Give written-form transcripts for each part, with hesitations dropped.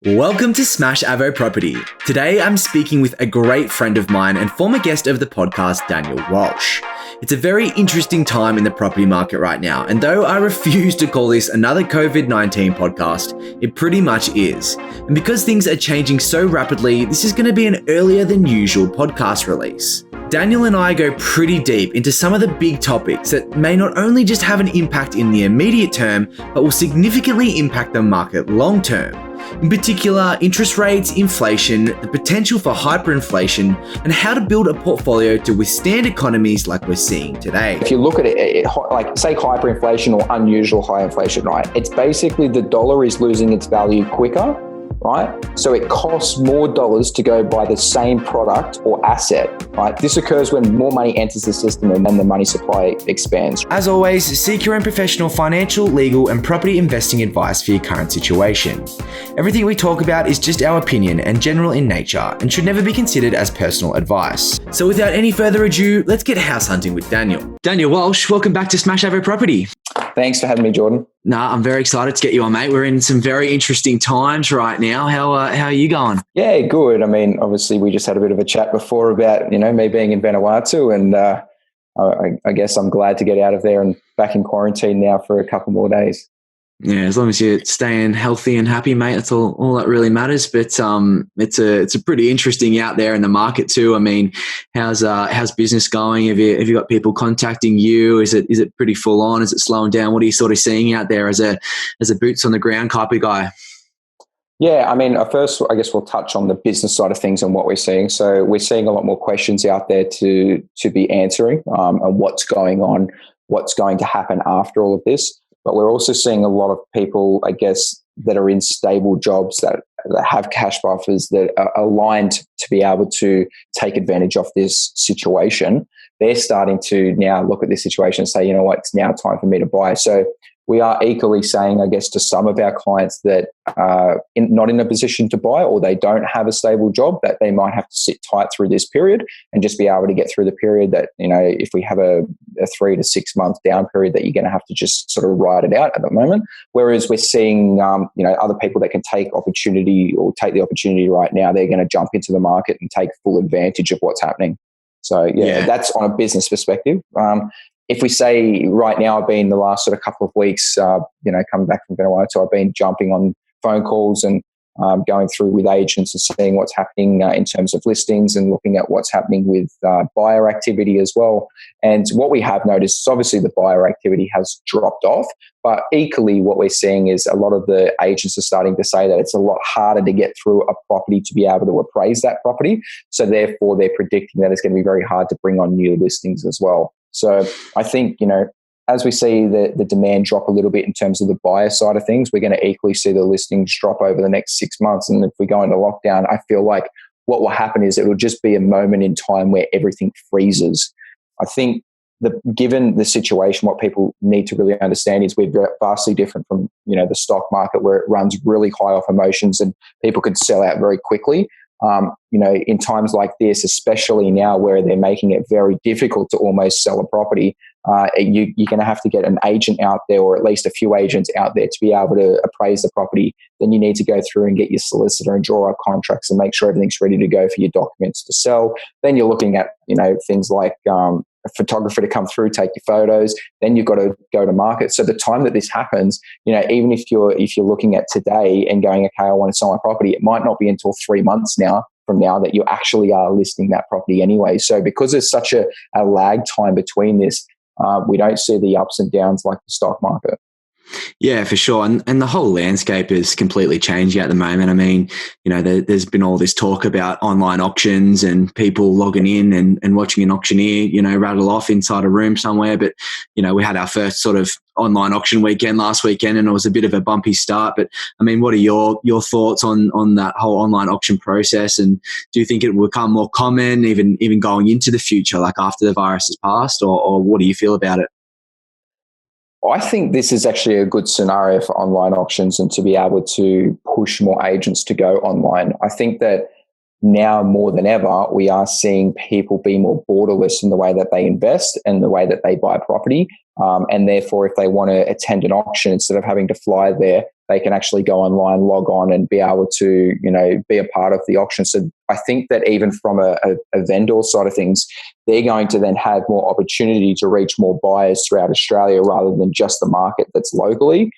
Welcome to Smash Avo Property. Today I'm speaking with a great friend of mine and former guest of the podcast, Daniel Walsh. It's a very interesting time in the property market right now, and though I refuse to call this another COVID-19 podcast, it pretty much is. And because things are changing so rapidly, this is going to be an earlier than usual podcast release. Daniel and I go pretty deep into some of the big topics that may not only just have an impact in the immediate term, but will significantly impact the market long term. In particular, interest rates, inflation, the potential for hyperinflation, and how to build a portfolio to withstand economies like we're seeing today. If you look at it, like say hyperinflation or unusual high inflation, right? It's basically the dollar is losing its value quicker, right? So it costs more dollars to go buy the same product or asset, right? This occurs when more money enters the system and then the money supply expands. As always, seek your own professional financial, legal, and property investing advice for your current situation. Everything we talk about is just our opinion and general in nature and should never be considered as personal advice. So without any further ado, let's get house hunting with Daniel. Daniel Walsh, welcome back to Smash Avo Property. Thanks for having me, Jordan. I'm very excited to get you on, mate. We're in some very interesting times right now. How are you going? Yeah, good. I mean, obviously, we just had a bit of a chat before about, me being in Vanuatu, and I guess I'm glad to get out of there and back in quarantine now for a couple more days. Yeah, as long as you're staying healthy and happy, mate, that's all that really matters. But it's a pretty interesting out there in the market too. I mean, how's business going? Have you got people contacting you? Is it pretty full on? Is it slowing down? What are you sort of seeing out there as a boots on the ground type of guy? Yeah, I mean, first, I guess we'll touch on the business side of things and what we're seeing. So we're seeing a lot more questions out there to be answering and what's going on, what's going to happen after all of this. But we're also seeing a lot of people, I guess, that are in stable jobs that have cash buffers that are aligned to be able to take advantage of this situation. They're starting to now look at this situation and say, you know what, it's now time for me to buy. So we are equally saying, I guess, to some of our clients that are not in a position to buy or they don't have a stable job, that they might have to sit tight through this period and just be able to get through the period that, if we have a 3 to 6 month down period, that you're going to have to just sort of ride it out at the moment. Whereas we're seeing, other people that can take opportunity or take the opportunity right now, they're going to jump into the market and take full advantage of what's happening. So, yeah. That's on a business perspective. If we say right now, I've been the last sort of couple of weeks, coming back from Vanuatu, I've been jumping on phone calls and going through with agents and seeing what's happening in terms of listings and looking at what's happening with buyer activity as well. And what we have noticed is obviously the buyer activity has dropped off, but equally what we're seeing is a lot of the agents are starting to say that it's a lot harder to get through a property to be able to appraise that property. So therefore, they're predicting that it's going to be very hard to bring on new listings as well. So I think, as we see the demand drop a little bit in terms of the buyer side of things, we're going to equally see the listings drop over the next 6 months. And if we go into lockdown, I feel like what will happen is it will just be a moment in time where everything freezes. I think given the situation, what people need to really understand is we're vastly different from, the stock market where it runs really high off emotions and people can sell out very quickly. In times like this, especially now where they're making it very difficult to almost sell a property, you're going to have to get an agent out there or at least a few agents out there to be able to appraise the property. Then you need to go through and get your solicitor and draw up contracts and make sure everything's ready to go for your documents to sell. Then you're looking at, things like a photographer to come through, take your photos. Then you've got to go to market. So the time that this happens, even if you're looking at today and going, okay, I want to sell my property, it might not be until 3 months from now that you actually are listing that property anyway. So because there's such a lag time between this, we don't see the ups and downs like the stock market. Yeah, for sure. And the whole landscape is completely changing at the moment. I mean, there's been all this talk about online auctions and people logging in and watching an auctioneer, rattle off inside a room somewhere. But, we had our first sort of online auction weekend last weekend and it was a bit of a bumpy start. But I mean, what are your thoughts on that whole online auction process? And do you think it will become more common even going into the future, like after the virus has passed, or what do you feel about it? I think this is actually a good scenario for online auctions and to be able to push more agents to go online. I think that now more than ever, we are seeing people be more borderless in the way that they invest and the way that they buy property. And therefore, if they want to attend an auction, instead of having to fly there, they can actually go online, log on, and be able to, be a part of the auction. So I think that even from a vendor side of things, they're going to then have more opportunity to reach more buyers throughout Australia rather than just the market that's locally.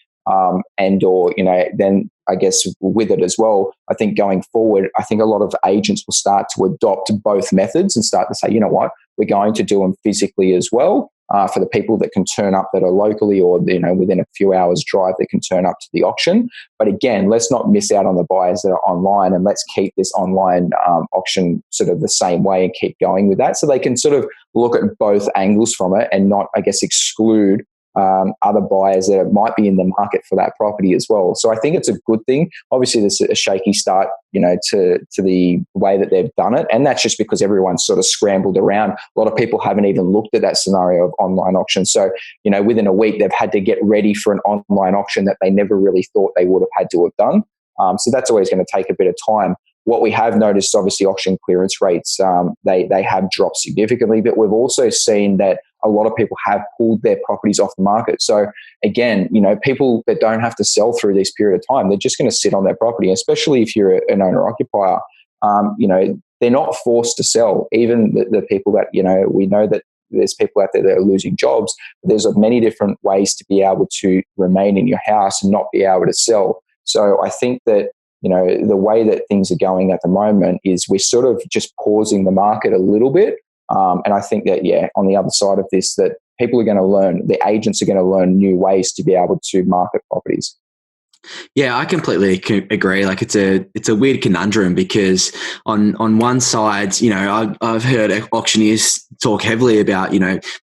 Then I guess with it as well, I think going forward, I think a lot of agents will start to adopt both methods and start to say, you know what, we're going to do them physically as well. For the people that can turn up that are locally or, within a few hours drive, they can turn up to the auction. But again, let's not miss out on the buyers that are online, and let's keep this online auction sort of the same way and keep going with that. So they can sort of look at both angles from it and not, I guess, exclude other buyers that might be in the market for that property as well. So I think it's a good thing. Obviously, there's a shaky start, to the way that they've done it. And that's just because everyone's sort of scrambled around. A lot of people haven't even looked at that scenario of online auction. So, within a week, they've had to get ready for an online auction that they never really thought they would have had to have done. So that's always going to take a bit of time. What we have noticed, obviously, auction clearance rates, they have dropped significantly, but we've also seen that a lot of people have pulled their properties off the market. So again, people that don't have to sell through this period of time, they're just going to sit on their property, especially if you're an owner-occupier. They're not forced to sell. Even the people that, we know that there's people out there that are losing jobs. There's many different ways to be able to remain in your house and not be able to sell. So I think that, the way that things are going at the moment is we're sort of just pausing the market a little bit. And I think that, on the other side of this, that people are going to learn, the agents are going to learn new ways to be able to market properties. Yeah, I completely agree. Like it's a weird conundrum because on one side, I've heard auctioneers talk heavily about,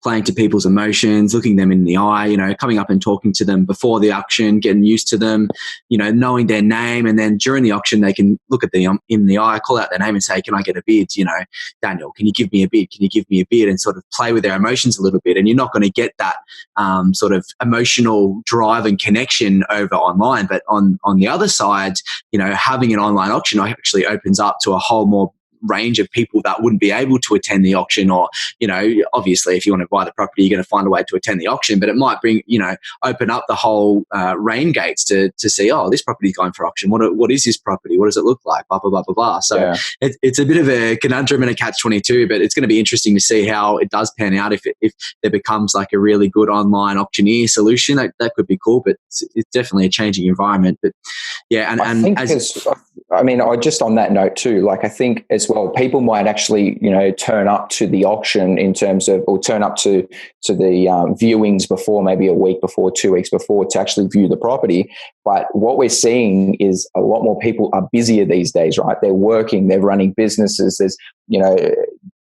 playing to people's emotions, looking them in the eye, coming up and talking to them before the auction, getting used to them, knowing their name. And then during the auction, they can look at them in the eye, call out their name and say, can I get a bid? Daniel, can you give me a bid? Can you give me a bid? And sort of play with their emotions a little bit. And you're not going to get that sort of emotional drive and connection over online. But on the other side, having an online auction actually opens up to a whole more range of people that wouldn't be able to attend the auction, or obviously if you want to buy the property you're going to find a way to attend the auction, but it might bring open up the whole rain gates to see, oh, this property is going for auction, what is this property, what does it look like, blah blah blah blah blah. So it's a bit of a conundrum and a catch-22, but it's going to be interesting to see how it does pan out. If there becomes like a really good online auctioneer solution, that could be cool, but it's definitely a changing environment. But I just on that note too, like I think as well, people might actually, turn up to the auction or turn up to the viewings before, maybe a week before, 2 weeks before, to actually view the property. But what we're seeing is a lot more people are busier these days, right? They're working, they're running businesses. There's,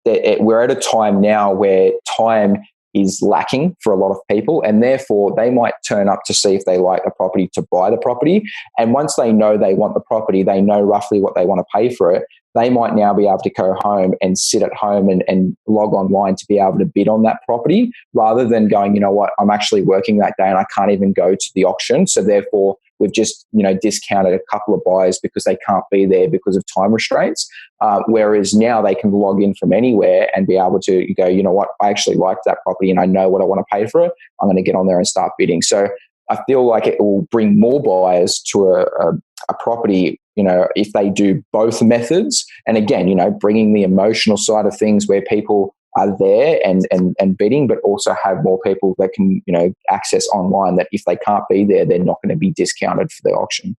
we're at a time now where time is lacking for a lot of people, and therefore they might turn up to see if they like a property, to buy the property. And once they know they want the property, they know roughly what they want to pay for it, they might now be able to go home and sit at home and log online to be able to bid on that property, rather than going, you know what, I'm actually working that day and I can't even go to the auction. So therefore we've just, discounted a couple of buyers because they can't be there because of time restraints. Whereas now they can log in from anywhere and be able to go, you know what, I actually like that property and I know what I want to pay for it. I'm going to get on there and start bidding. So I feel like it will bring more buyers to a property, if they do both methods. And again, bringing the emotional side of things where people are there and bidding, but also have more people that can, access online, that if they can't be there, they're not going to be discounted for the auction.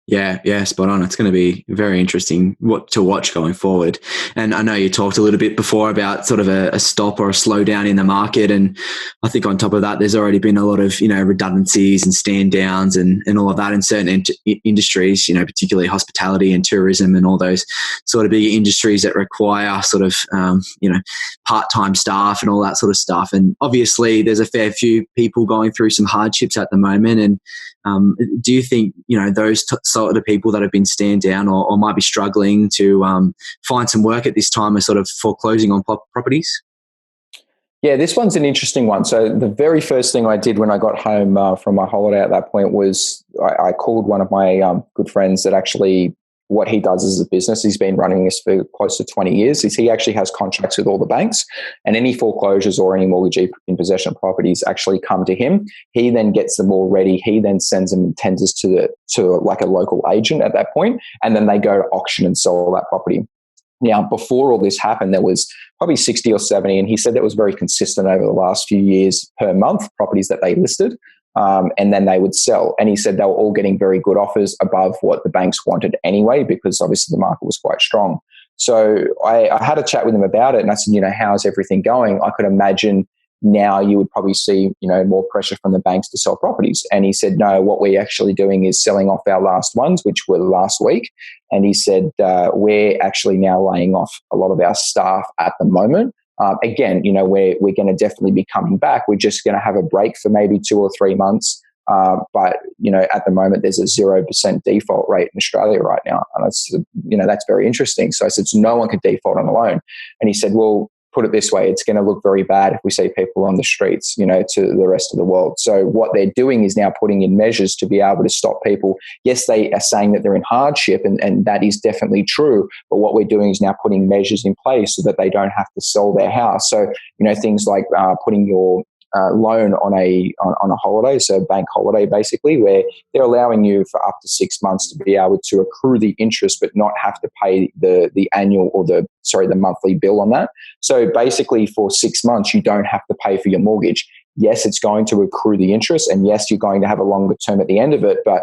Yeah, spot on. It's going to be very interesting to watch going forward. And I know you talked a little bit before about sort of a stop or a slowdown in the market. And I think on top of that, there's already been a lot of, redundancies and stand downs and all of that in certain industries, particularly hospitality and tourism and all those sort of bigger industries that require sort of, part-time staff and all that sort of stuff. And obviously there's a fair few people going through some hardships at the moment. And do you think, those sort of people that have been stand down or might be struggling to find some work at this time are sort of foreclosing on properties? Yeah, this one's an interesting one. So the very first thing I did when I got home from my holiday at that point was I called one of my good friends that actually what he does as a business, he's been running this for close to 20 years, is he actually has contracts with all the banks, and any foreclosures or any mortgagee in possession of properties actually come to him. He then gets them all ready. He then sends them in tenders to like a local agent at that point, and then they go to auction and sell that property. Now, before all this happened, there was probably 60 or 70, and he said that was very consistent over the last few years per month, properties that they listed. And then they would sell. And he said they were all getting very good offers above what the banks wanted anyway, because obviously the market was quite strong. So I had a chat with him about it, and I said, how's everything going? I could imagine now you would probably see, more pressure from the banks to sell properties. And he said, no, what we're actually doing is selling off our last ones, which were last week. And he said, we're actually now laying off a lot of our staff at the moment. Again, we're going to definitely be coming back. We're just going to have a break for maybe 2 or 3 months. But at the moment, there's a 0% default rate in Australia right now. And it's, that's very interesting. So I said, so no one can default on a loan. And he said, well, put it this way, it's going to look very bad if we see people on the streets, to the rest of the world. So what they're doing is now putting in measures to be able to stop people. Yes, they are saying that they're in hardship, and that is definitely true. But what we're doing is now putting measures in place so that they don't have to sell their house. So, things like putting your loan on a holiday, so bank holiday basically, where they're allowing you for up to 6 months to be able to accrue the interest but not have to pay the annual or the monthly bill on that. So basically for 6 months you don't have to pay for your mortgage. Yes, it's going to accrue the interest, and yes, you're going to have a longer term at the end of it, but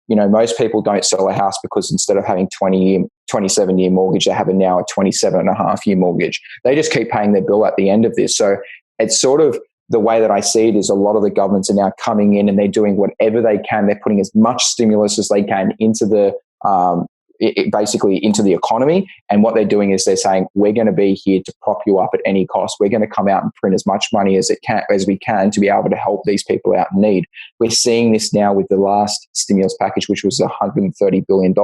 most people don't sell a house because instead of having 27-year mortgage, they have now a 27.5-year mortgage. They just keep paying their bill at the end of this. So it's sort of, the way that I see it is a lot of the governments are now coming in and they're doing whatever they can. They're putting as much stimulus as they can into the basically into the economy. And what they're doing is they're saying, we're going to be here to prop you up at any cost. We're going to come out and print as much money as we can to be able to help these people out in need. We're seeing this now with the last stimulus package, which was $130 billion.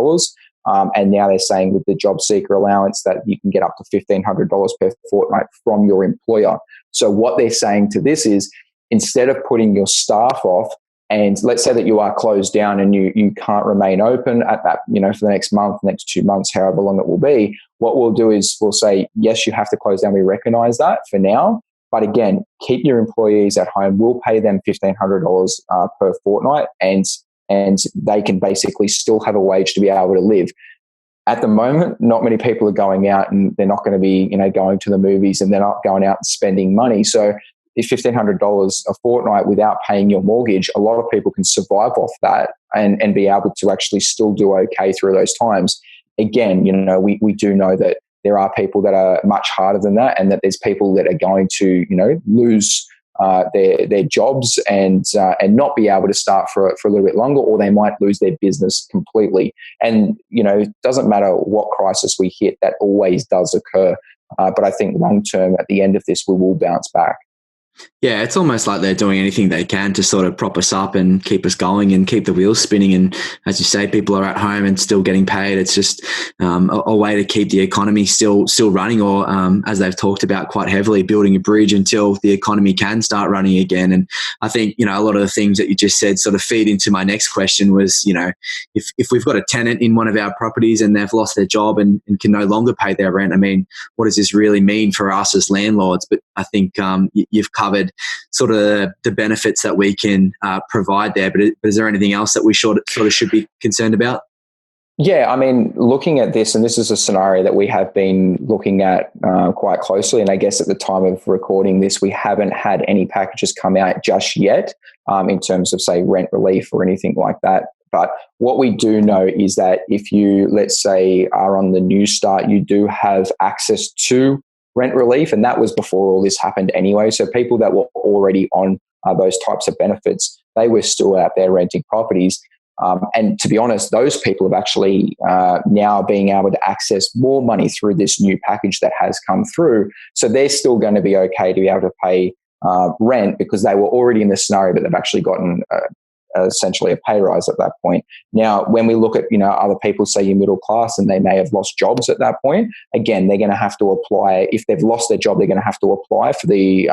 And now they're saying with the job seeker allowance that you can get up to $1,500 per fortnight from your employer. So what they're saying to this is, instead of putting your staff off, and let's say that you are closed down and you can't remain open at that, for the next month, next 2 months, however long it will be, what we'll do is we'll say, yes, you have to close down. We recognize that for now. But again, keep your employees at home. We'll pay them $1,500 per fortnight, and they can basically still have a wage to be able to live. At the moment, not many people are going out, and they're not going to be, going to the movies, and they're not going out and spending money. So if $1,500 a fortnight without paying your mortgage, a lot of people can survive off that and be able to actually still do okay through those times. Again, we do know that there are people that are much harder than that, and that there's people that are going to, lose their jobs and not be able to start for a little bit longer, or they might lose their business completely. And, it doesn't matter what crisis we hit, that always does occur. But I think long term, at the end of this, we will bounce back. Yeah, it's almost like they're doing anything they can to sort of prop us up and keep us going and keep the wheels spinning. And as you say, people are at home and still getting paid. It's just a way to keep the economy still running, or as they've talked about quite heavily, building a bridge until the economy can start running again. And I think, a lot of the things that you just said sort of feed into my next question was, if we've got a tenant in one of our properties and they've lost their job and can no longer pay their rent, I mean, what does this really mean for us as landlords? But I think you've covered sort of the benefits that we can provide there. But is there anything else that we sort of should be concerned about? Yeah, I mean, looking at this, and this is a scenario that we have been looking at quite closely, and I guess at the time of recording this, we haven't had any packages come out just yet in terms of, say, rent relief or anything like that. But what we do know is that if you, let's say, are on the New Start, you do have access to rent relief, and that was before all this happened anyway. So people that were already on those types of benefits, they were still out there renting properties. And to be honest, those people have actually now being able to access more money through this new package that has come through. So they're still going to be okay to be able to pay rent because they were already in the scenario, but they've actually gotten essentially a pay rise at that point. Now, when we look at, other people, say your middle class, and they may have lost jobs at that point, again, they're going to have to apply. If they've lost their job, they're going to have to apply for the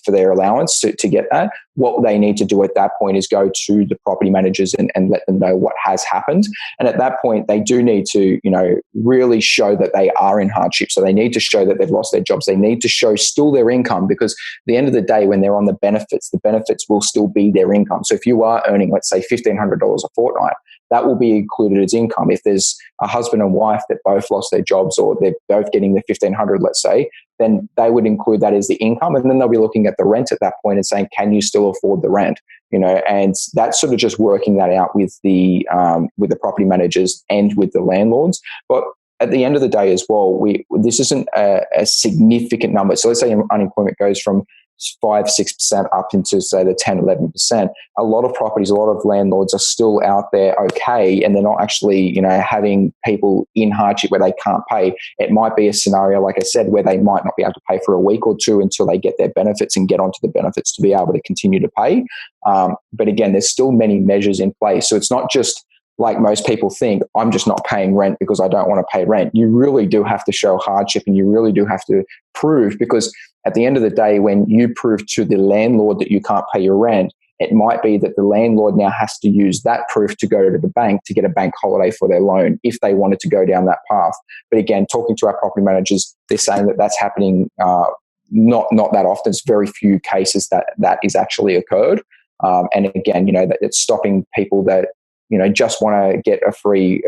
for their allowance to get that. What they need to do at that point is go to the property managers and let them know what has happened. And at that point, they do need to, really show that they are in hardship. So they need to show that they've lost their jobs. They need to show still their income, because at the end of the day, when they're on the benefits will still be their income. So if you are earning, let's say, $1,500 a fortnight, that will be included as income. If there's a husband and wife that both lost their jobs, or they're both getting the $1,500, let's say, then they would include that as the income. And then they'll be looking at the rent at that point and saying, can you still afford the rent? And that's sort of just working that out with the property managers and with the landlords. But at the end of the day as well, this isn't a significant number. So let's say unemployment goes from 5-6% up into, say, the 10-11%. A lot of properties, a lot of landlords are still out there okay, and they're not actually, having people in hardship where they can't pay. It might be a scenario, like I said, where they might not be able to pay for a week or two until they get their benefits and get onto the benefits to be able to continue to pay. But again, there's still many measures in place. So it's not just like most people think, I'm just not paying rent because I don't want to pay rent. You really do have to show hardship, and you really do have to prove, because at the end of the day, when you prove to the landlord that you can't pay your rent, it might be that the landlord now has to use that proof to go to the bank to get a bank holiday for their loan if they wanted to go down that path. But again, talking to our property managers, they're saying that that's happening not that often. It's very few cases that is actually occurred. And again, that it's stopping people that just want to get a free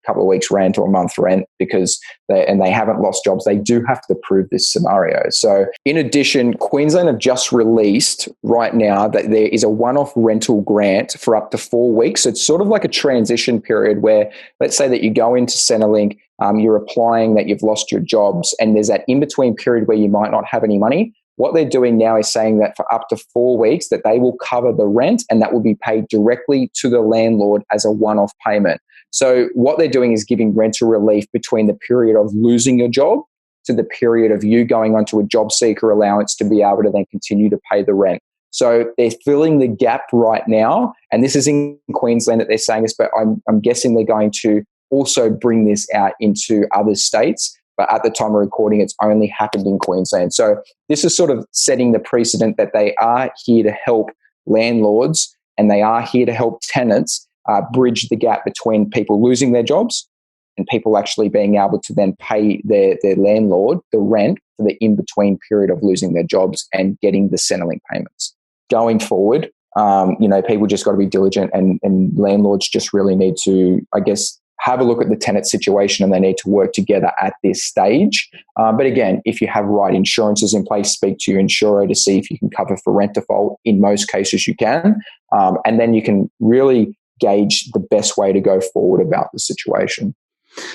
couple of weeks rent or a month rent because they haven't lost jobs. They do have to prove this scenario. So in addition, Queensland have just released right now that there is a one-off rental grant for up to 4 weeks. So it's sort of like a transition period where, let's say that you go into Centrelink, you're applying that you've lost your jobs, and there's that in-between period where you might not have any money. What they're doing now is saying that for up to 4 weeks that they will cover the rent, and that will be paid directly to the landlord as a one-off payment. So what they're doing is giving rental relief between the period of losing your job to the period of you going onto a job seeker allowance to be able to then continue to pay the rent. So they're filling the gap right now, and this is in Queensland that they're saying this, but I'm guessing they're going to also bring this out into other states. But at the time of recording, it's only happened in Queensland. So this is sort of setting the precedent that they are here to help landlords, and they are here to help tenants bridge the gap between people losing their jobs and people actually being able to then pay their landlord the rent for the in-between period of losing their jobs and getting the Centrelink payments. Going forward, people just got to be diligent, and landlords just really need to, I guess, have a look at the tenant situation, and they need to work together at this stage. But again, if you have right insurances in place, speak to your insurer to see if you can cover for rent default. In most cases, you can. And then you can really gauge the best way to go forward about the situation.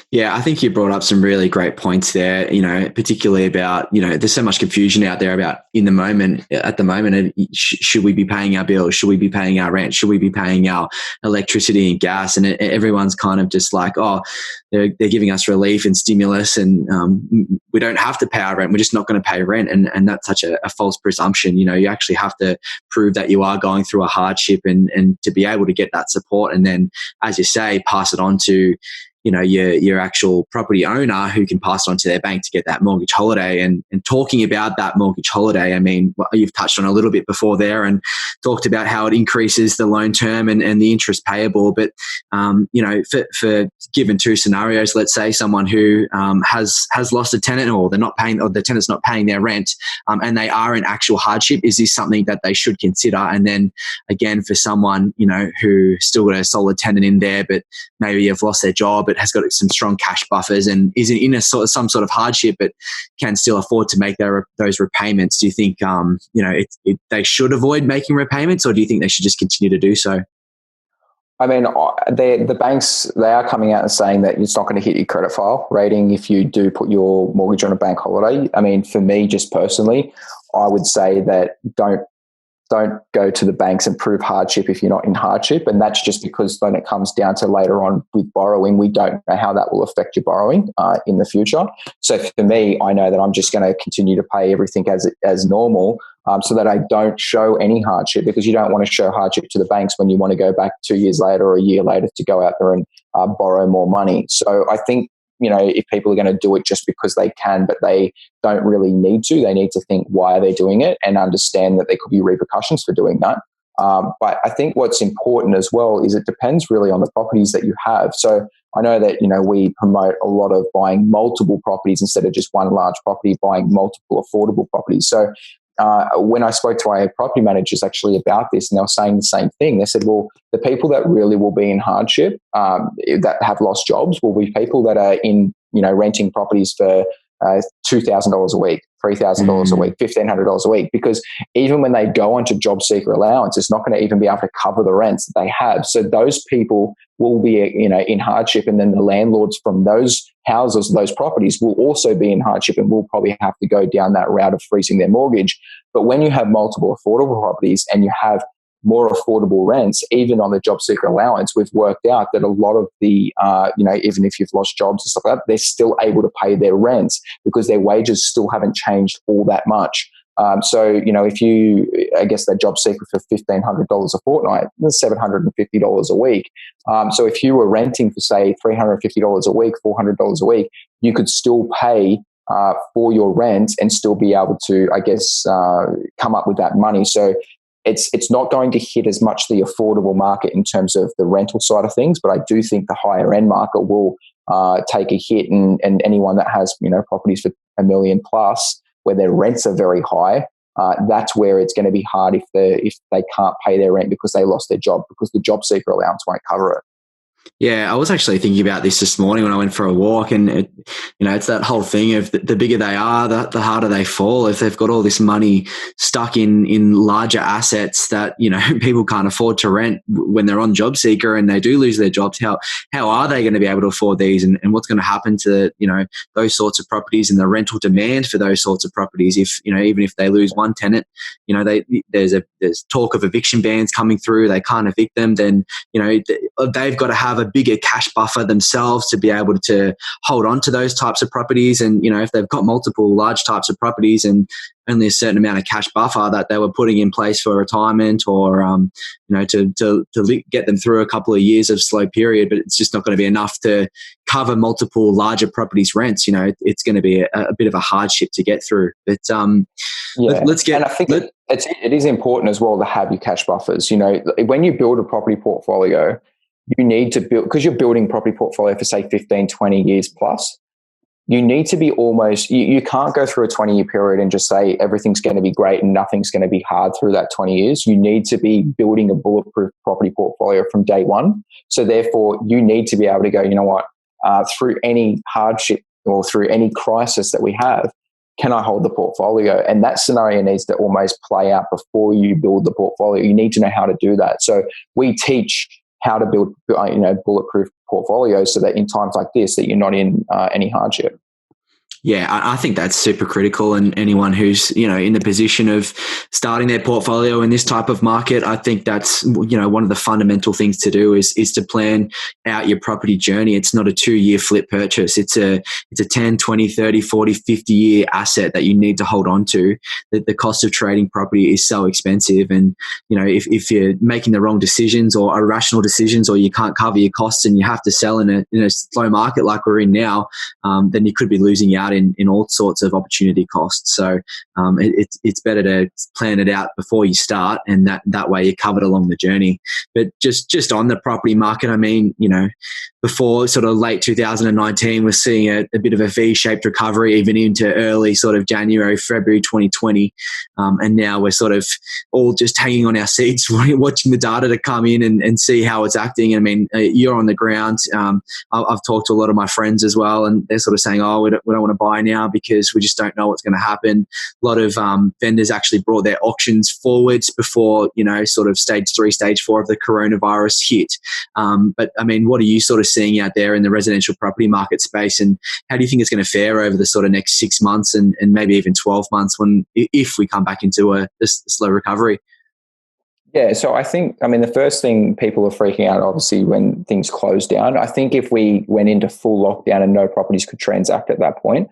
Yeah, I think you brought up some really great points there, particularly about, there's so much confusion out there about at the moment, should we be paying our bills? Should we be paying our rent? Should we be paying our electricity and gas? And everyone's kind of just like, oh, they're giving us relief and stimulus, and we don't have to pay our rent. We're just not going to pay rent. And that's such a false presumption. You actually have to prove that you are going through a hardship and to be able to get that support. And then, as you say, pass it on to your actual property owner, who can pass it on to their bank to get that mortgage holiday. And talking about that mortgage holiday, I mean, you've touched on a little bit before there and talked about how it increases the loan term and the interest payable. But, for given two scenarios, let's say someone who has lost a tenant, or they're not paying, or the tenant's not paying their rent, and they are in actual hardship, is this something that they should consider? And then again, for someone, who still got a solid tenant in there, but maybe have lost their job, but has got some strong cash buffers and is in some sort of hardship, but can still afford to make those repayments. Do you think they should avoid making repayments, or do you think they should just continue to do so? I mean, the banks, they are coming out and saying that it's not going to hit your credit file rating if you do put your mortgage on a bank holiday. I mean, for me, just personally, I would say that don't go to the banks and prove hardship if you're not in hardship. And that's just because when it comes down to later on with borrowing, we don't know how that will affect your borrowing in the future. So for me, I know that I'm just going to continue to pay everything as normal, so that I don't show any hardship, because you don't want to show hardship to the banks when you want to go back 2 years later or a year later to go out there and borrow more money. So I think if people are going to do it just because they can, but they don't really need to. They need to think, why are they doing it, and understand that there could be repercussions for doing that. But I think what's important as well is it depends really on the properties that you have. So I know that, we promote a lot of buying multiple properties instead of just one large property, buying multiple affordable properties. So when I spoke to our property managers actually about this, and they were saying the same thing, they said, well, the people that really will be in hardship, that have lost jobs, will be people that are in, renting properties for $2,000 a week, $3,000 a week, $1,500 a week, because even when they go onto job seeker allowance, it's not going to even be able to cover the rents that they have. So those people will be, in hardship, and then the landlords from those houses, those properties, will also be in hardship and will probably have to go down that route of freezing their mortgage. But when you have multiple affordable properties and you have more affordable rents, even on the job seeker allowance, we've worked out that a lot of the, even if you've lost jobs and stuff like that, they're still able to pay their rents because their wages still haven't changed all that much. So, if you, I guess that job seeker for $1,500 a fortnight, that's $750 a week. So if you were renting for, say, $350 a week, $400 a week, you could still pay for your rent and still be able to, I guess, come up with that money. So it's not going to hit as much the affordable market in terms of the rental side of things, but I do think the higher end market will take a hit, and anyone that has properties for $1 million plus where their rents are very high, that's where it's going to be hard if they can't pay their rent because they lost their job, because the job seeker allowance won't cover it. Yeah, I was actually thinking about this morning when I went for a walk, and it's that whole thing of the bigger they are, the harder they fall. If they've got all this money stuck in larger assets that people can't afford to rent when they're on job seeker and they do lose their jobs, how are they going to be able to afford these, and what's going to happen to those sorts of properties and the rental demand for those sorts of properties? If even if they lose one tenant, there's talk of eviction bans coming through, they can't evict them, then they've got to have a bigger cash buffer themselves to be able to hold on to those types of properties. And if they've got multiple large types of properties and only a certain amount of cash buffer that they were putting in place for retirement, or to get them through a couple of years of slow period, but it's just not going to be enough to cover multiple larger properties rents. It's going to be a bit of a hardship to get through. But let's get. And I think it is important as well to have your cash buffers. When you build a property portfolio, you need to build, because you're building property portfolio for say 15, 20 years plus, you need to be almost, you can't go through a 20-year period and just say everything's going to be great and nothing's going to be hard through that 20 years. You need to be building a bulletproof property portfolio from day one. So therefore, you need to be able to go, through any hardship or through any crisis that we have, can I hold the portfolio? And that scenario needs to almost play out before you build the portfolio. You need to know how to do that. So we teach how to build, bulletproof portfolios so that in times like this, that you're not in any hardship. Yeah, I think that's super critical. And anyone who's, in the position of starting their portfolio in this type of market, I think that's, one of the fundamental things to do is to plan out your property journey. It's not a 2-year flip purchase. It's a 10, 20, 30, 40, 50 year asset that you need to hold on to. The cost of trading property is so expensive. And, if you're making the wrong decisions or irrational decisions, or you can't cover your costs and you have to sell in a slow market like we're in now, then you could be losing out in all sorts of opportunity costs. So it's better to plan it out before you start, and that way you're covered along the journey. But just on the property market, before sort of late 2019, we're seeing a bit of a V-shaped recovery even into early sort of January, February 2020. And now we're sort of all just hanging on our seats, watching the data to come in and see how it's acting. You're on the ground. I've talked to a lot of my friends as well, and they're sort of saying, we don't want to buy now because we just don't know what's going to happen. A lot of vendors actually brought their auctions forwards before, sort of stage 3, stage 4 of the coronavirus hit. But what are you sort of seeing out there in the residential property market space, and how do you think it's going to fare over the sort of next 6 months and maybe even 12 months if we come back into a slow recovery? Yeah, so I think, the first thing, people are freaking out obviously when things close down. I think if we went into full lockdown and no properties could transact at that point,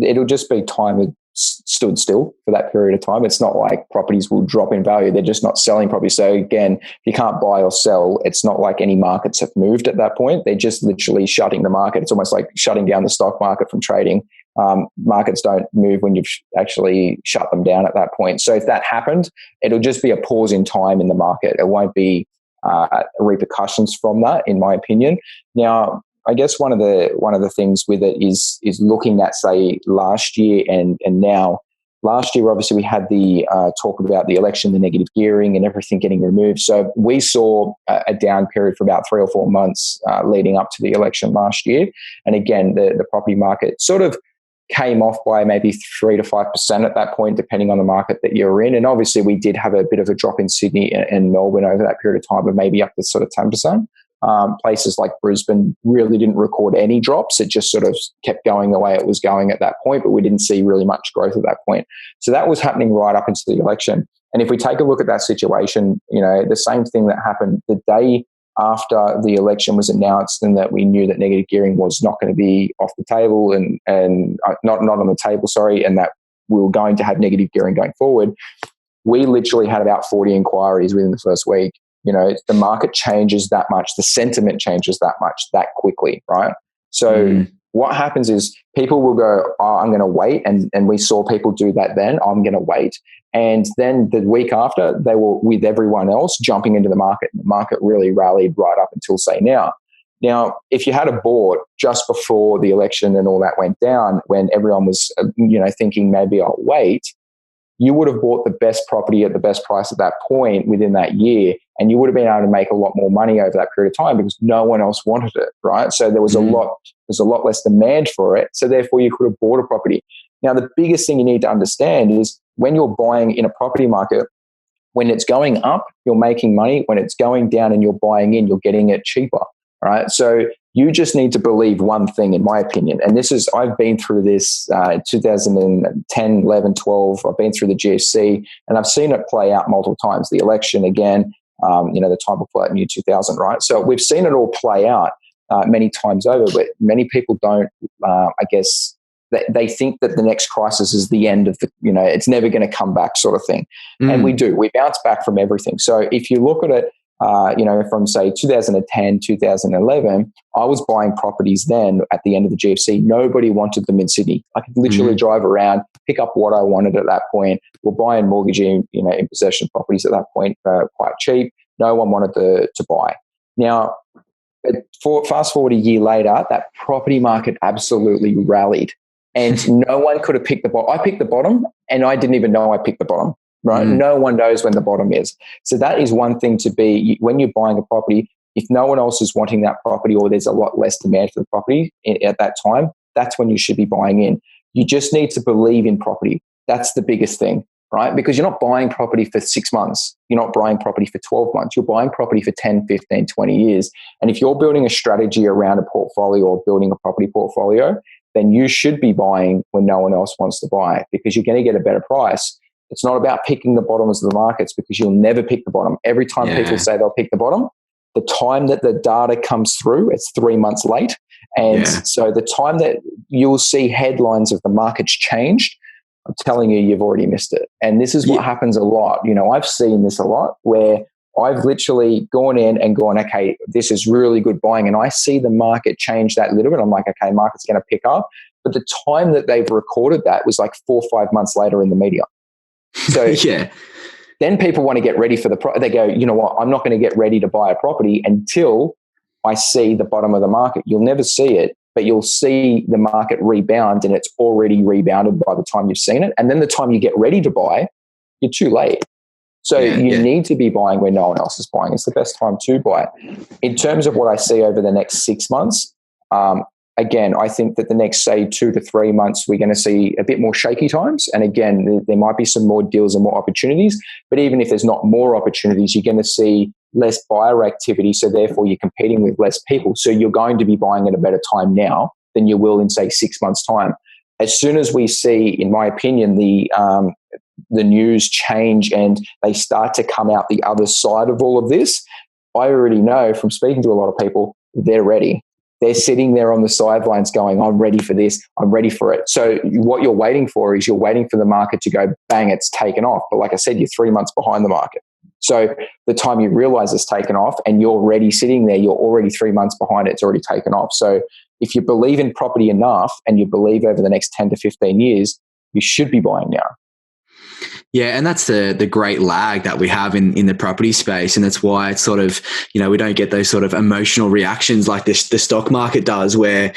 it'll just be time stood still for that period of time. It's not like properties will drop in value. They're just not selling property. So again, if you can't buy or sell, it's not like any markets have moved at that point. They're just literally shutting the market. It's almost like shutting down the stock market from trading. Markets don't move when you've actually shut them down at that point. So if that happened, it'll just be a pause in time in the market. It won't be repercussions from that, in my opinion. Now, I guess one of the things with it is looking at, say, last year and now. Last year, obviously, we had the talk about the election, the negative gearing, and everything getting removed. So we saw a down period for about 3 or 4 months leading up to the election last year. And again, the property market sort of came off by maybe 3 to 5% at that point, depending on the market that you're in. And obviously, we did have a bit of a drop in Sydney and Melbourne over that period of time, but maybe up to sort of 10%. Places like Brisbane really didn't record any drops. It just sort of kept going the way it was going at that point, but we didn't see really much growth at that point. So that was happening right up into the election. And if we take a look at that situation, the same thing that happened the day after the election was announced, and that we knew that negative gearing was not going to be off the table and not on the table, and that we were going to have negative gearing going forward, we literally had about 40 inquiries within the first week. The market changes that much, the sentiment changes that much, that quickly, right? So what happens is people will go, I'm going to wait. And we saw people do that then, I'm going to wait. And then the week after, they were with everyone else jumping into the market. The market really rallied right up until, say, now. Now, if you had bought just before the election and all that went down, when everyone was, thinking maybe I'll wait, you would have bought the best property at the best price at that point within that year, and you would have been able to make a lot more money over that period of time because no one else wanted it, right? So there was a lot less demand for it, so therefore you could have bought a property. Now, the biggest thing you need to understand is when you're buying in a property market, when it's going up, you're making money. When it's going down and you're buying in, you're getting it cheaper, right? So you just need to believe one thing, in my opinion, and I've been through this 2010, 11, 12, I've been through the GFC, and I've seen it play out multiple times. The election again, the time before that, New 2000, right? So we've seen it all play out many times over, but many people don't, they think that the next crisis is the end of it's never going to come back sort of thing. And we bounce back from everything. So if you look at it, from say 2010, 2011, I was buying properties then at the end of the GFC. Nobody wanted them in Sydney. I could literally drive around, pick up what I wanted at that point. We're buying mortgaging, in possession properties at that point quite cheap. No one wanted to buy. Now, fast forward a year later, that property market absolutely rallied, and no one could have picked the bottom. I picked the bottom, and I didn't even know I picked the bottom. Right? No one knows when the bottom is. So that is one thing to be, when you're buying a property, if no one else is wanting that property or there's a lot less demand for the property at that time, that's when you should be buying in. You just need to believe in property. That's the biggest thing, right? Because you're not buying property for 6 months. You're not buying property for 12 months. You're buying property for 10, 15, 20 years. And if you're building a strategy around a portfolio or building a property portfolio, then you should be buying when no one else wants to buy, because you're going to get a better price. It's not about picking the bottoms of the markets, because you'll never pick the bottom. Every time people say they'll pick the bottom, the time that the data comes through, it's 3 months late. And so the time that you'll see headlines of the market's changed, I'm telling you, you've already missed it. And this is what happens a lot. I've seen this a lot where I've literally gone in and gone, okay, this is really good buying. And I see the market change that little bit. I'm like, okay, market's going to pick up. But the time that they've recorded that was like 4 or 5 months later in the media. So then people want to get ready for they go, you know what, I'm not going to get ready to buy a property until I see the bottom of the market. You'll never see it, but you'll see the market rebound, and it's already rebounded by the time you've seen it. And then the time you get ready to buy, you're too late. So you need to be buying when no one else is buying. It's the best time to buy it. In terms of what I see over the next 6 months, again, I think that the next, say, 2 to 3 months, we're going to see a bit more shaky times. And again, there might be some more deals and more opportunities. But even if there's not more opportunities, you're going to see less buyer activity. So therefore, you're competing with less people. So you're going to be buying at a better time now than you will in, say, 6 months' time. As soon as we see, in my opinion, the news change and they start to come out the other side of all of this, I already know from speaking to a lot of people, they're ready. They're sitting there on the sidelines going, I'm ready for this. I'm ready for it. So what you're waiting for is you're waiting for the market to go, bang, it's taken off. But like I said, you're 3 months behind the market. So the time you realize it's taken off and you're already sitting there, you're already 3 months behind it. It's already taken off. So if you believe in property enough and you believe over the next 10 to 15 years, you should be buying now. Yeah, and that's the great lag that we have in the property space, and that's why it's sort of, we don't get those sort of emotional reactions like the stock market does, where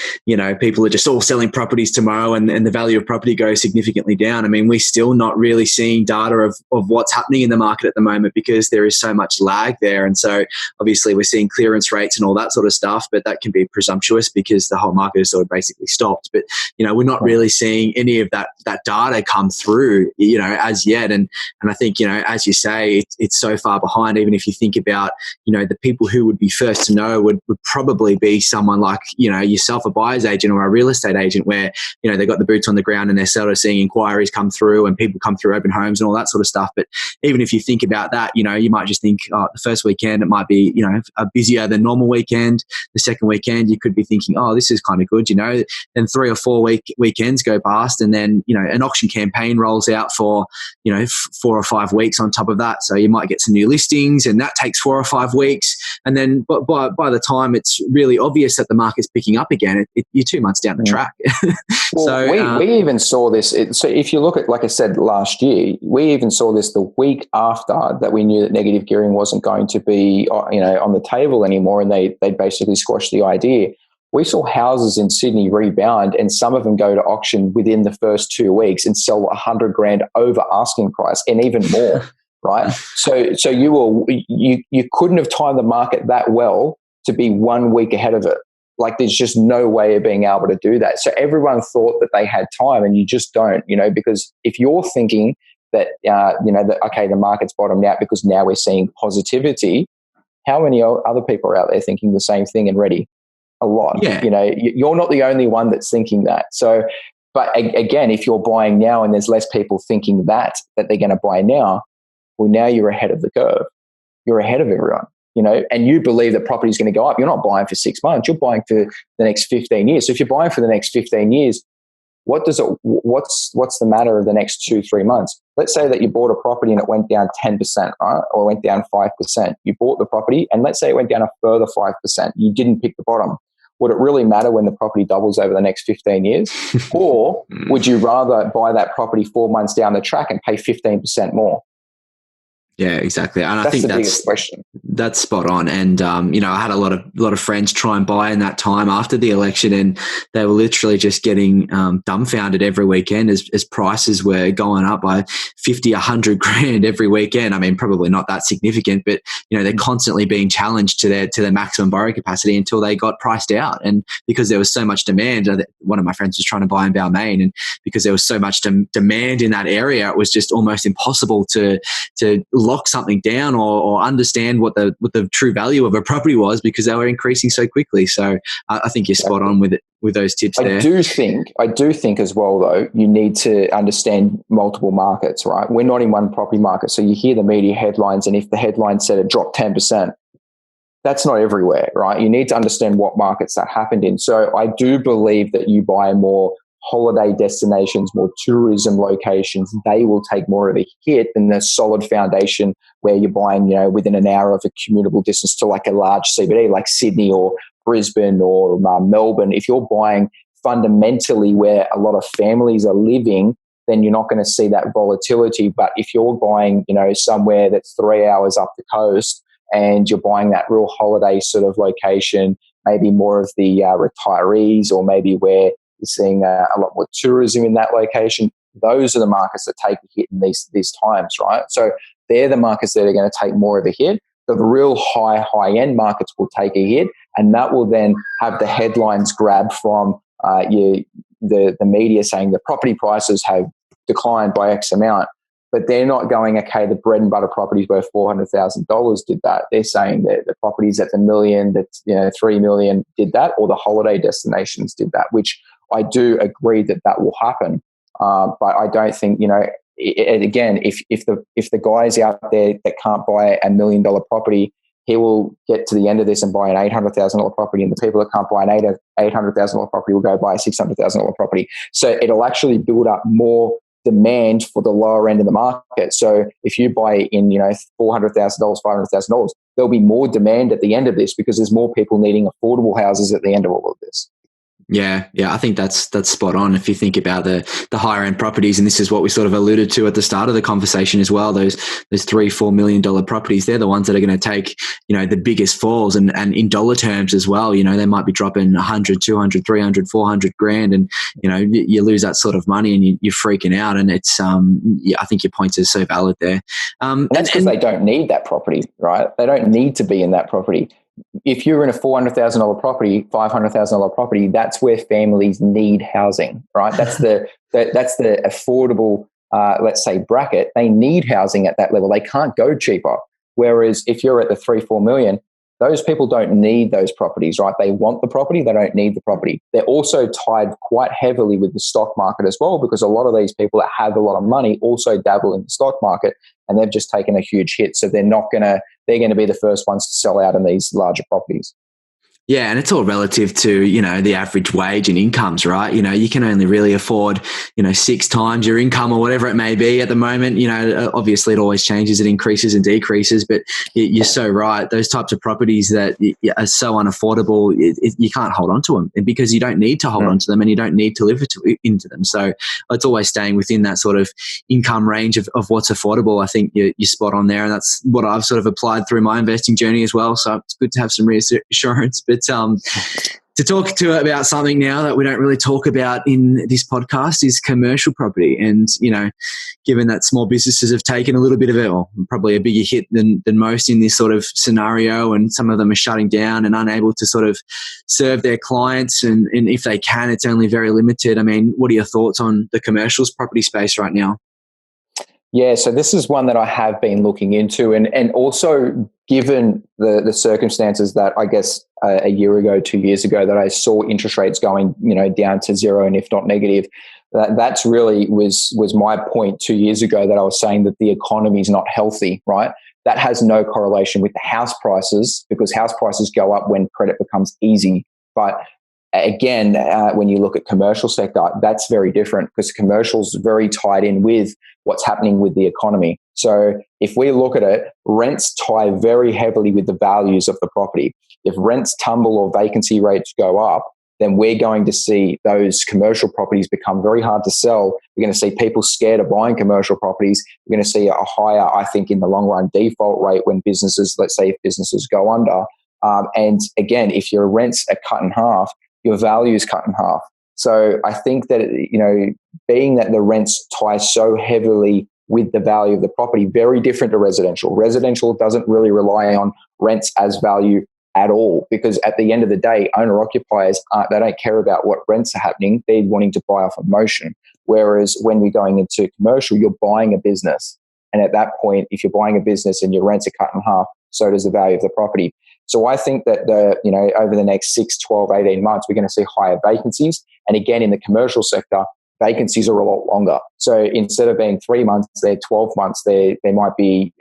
people are just all selling properties tomorrow and the value of property goes significantly down. I mean, we're still not really seeing data of what's happening in the market at the moment because there is so much lag there, and so obviously we're seeing clearance rates and all that sort of stuff, but that can be presumptuous because the whole market is sort of basically stopped. But we're not really seeing any of that data come through as yet. And I think, as you say, it's so far behind. Even if you think about, the people who would be first to know would probably be someone like, yourself, a buyer's agent or a real estate agent, where, they've got the boots on the ground and they're sort of seeing inquiries come through and people come through open homes and all that sort of stuff. But even if you think about that, you might just think, the first weekend, it might be, a busier than normal weekend. The second weekend, you could be thinking, oh, this is kind of good, Then 3 or 4 weekends go past, and then, an auction campaign rolls out for, 4 or 5 weeks on top of that. So you might get some new listings, and that takes 4 or 5 weeks. And then by the time it's really obvious that the market's picking up again, you're 2 months down the track. Well, so we even saw this. So if you look at, like I said, last year, we even saw this the week after that we knew that negative gearing wasn't going to be, on the table anymore, and they basically squashed the idea. We saw houses in Sydney rebound, and some of them go to auction within the first 2 weeks and sell $100,000 over asking price and even more, right? So you couldn't have timed the market that well to be 1 week ahead of it. Like, there's just no way of being able to do that. So everyone thought that they had time, and you just don't, because if you're thinking that, that, okay, the market's bottomed out because now we're seeing positivity, how many other people are out there thinking the same thing and ready? A lot. Yeah. You're not the only one that's thinking that. So, but again, if you're buying now and there's less people thinking that they're going to buy now, well, now you're ahead of the curve. You're ahead of everyone, and you believe that property is going to go up. You're not buying for 6 months. You're buying for the next 15 years. So if you're buying for the next 15 years, what's the matter of the next 2-3 months? Let's say that you bought a property and it went down 10%, right? Or went down 5%. You bought the property and let's say it went down a further 5%. You didn't pick the bottom. Would it really matter when the property doubles over the next 15 years? Or would you rather buy that property 4 months down the track and pay 15% more? Yeah, exactly. And I think that's the biggest question. That's spot on. And, I had a lot of friends try and buy in that time after the election, and they were literally just getting dumbfounded every weekend as prices were going up by 50, 100 grand every weekend. I mean, probably not that significant, but, they're constantly being challenged to their maximum borrowing capacity until they got priced out. And because there was so much demand, one of my friends was trying to buy in Balmain, and because there was so much demand in that area, it was just almost impossible to lock something down or understand what the true value of a property was because they were increasing so quickly. So I think you're spot on with those tips there. I do think as well, though, you need to understand multiple markets, right? We're not in one property market. So you hear the media headlines, and if the headline said it dropped 10%, that's not everywhere, right? You need to understand what markets that happened in. So I do believe that you buy more holiday destinations, more tourism locations, they will take more of a hit than the solid foundation where you're buying, within an hour of a commutable distance to like a large CBD like Sydney or Brisbane or Melbourne. If you're buying fundamentally where a lot of families are living, then you're not going to see that volatility. But if you're buying, somewhere that's 3 hours up the coast and you're buying that real holiday sort of location, maybe more of the retirees, or maybe where you're seeing a lot more tourism in that location, those are the markets that take a hit in these times, right? So they're the markets that are going to take more of a hit. The real high-end markets will take a hit, and that will then have the headlines grabbed from the media saying the property prices have declined by X amount. But they're not going, okay, the bread and butter properties worth $400,000 did that. They're saying that the properties at the million, that's $3 million did that, or the holiday destinations did that, which I do agree that will happen. But I don't think, again, if the guys out there that can't buy $1 million property he will get to the end of this and buy an $800,000 property, and the people that can't buy an $800,000 property will go buy a $600,000 property. So it'll actually build up more demand for the lower end of the market. So if you buy in, $400,000, $500,000, there'll be more demand at the end of this because there's more people needing affordable houses at the end of all of this. Yeah, I think that's spot on. If you think about the higher end properties, and this is what we sort of alluded to at the start of the conversation as well, those $3-4 million properties, they're the ones that are going to take, the biggest falls, and in dollar terms as well, they might be dropping 100, 200, 300, 400 grand, and you lose that sort of money and you're freaking out. And it's I think your point is so valid there. And that's because they don't need that property, right? They don't need to be in that property. If you're in a $400,000 property, $500,000 property, that's where families need housing, right? That's the affordable, let's say, bracket. They need housing at that level. They can't go cheaper. Whereas if you're at the 3-4 million, those people don't need those properties, right? They want the property. They don't need the property. They're also tied quite heavily with the stock market as well, because a lot of these people that have a lot of money also dabble in the stock market, and they've just taken a huge hit. So they're going to be the first ones to sell out in these larger properties. Yeah, and it's all relative to, the average wage and incomes, right? You can only really afford, 6 times your income or whatever it may be at the moment. Obviously it always changes, it increases and decreases, but you're so right. Those types of properties that are so unaffordable, you can't hold on to them, because you don't need to hold on to them, and you don't need to live into them. So it's always staying within that sort of income range of what's affordable. I think you're spot on there, and that's what I've sort of applied through my investing journey as well. So it's good to have some reassurance. But to talk about something now that we don't really talk about in this podcast is commercial property. And, given that small businesses have taken a little bit of probably a bigger hit than most in this sort of scenario, and some of them are shutting down and unable to sort of serve their clients. And if they can, it's only very limited. I mean, what are your thoughts on the commercial property space right now? Yeah, so this is one that I have been looking into, and also given the circumstances that I guess a year ago, 2 years ago, that I saw interest rates going, down to zero, and if not negative, that's really was my point 2 years ago, that I was saying that the economy is not healthy, right? That has no correlation with the house prices, because house prices go up when credit becomes easy. But again, when you look at commercial sector, that's very different, because commercial's very tied in with what's happening with the economy. So if we look at it, rents tie very heavily with the values of the property. If rents tumble or vacancy rates go up, then we're going to see those commercial properties become very hard to sell. We're going to see people scared of buying commercial properties. We're going to see a higher, I think, in the long run, default rate when businesses, let's say if businesses go under. And again, if your rents are cut in half, your value is cut in half. So I think that, being that the rents tie so heavily with the value of the property, very different to residential. Residential doesn't really rely on rents as value at all, because at the end of the day, owner-occupiers, they don't care about what rents are happening. They're wanting to buy off emotion. Whereas when we're going into commercial, you're buying a business. And at that point, if you're buying a business and your rents are cut in half, so does the value of the property. So I think that over the next 6, 12, 18 months, we're going to see higher vacancies. And again, in the commercial sector, vacancies are a lot longer. So instead of being 3 months, they're 12 months. They might be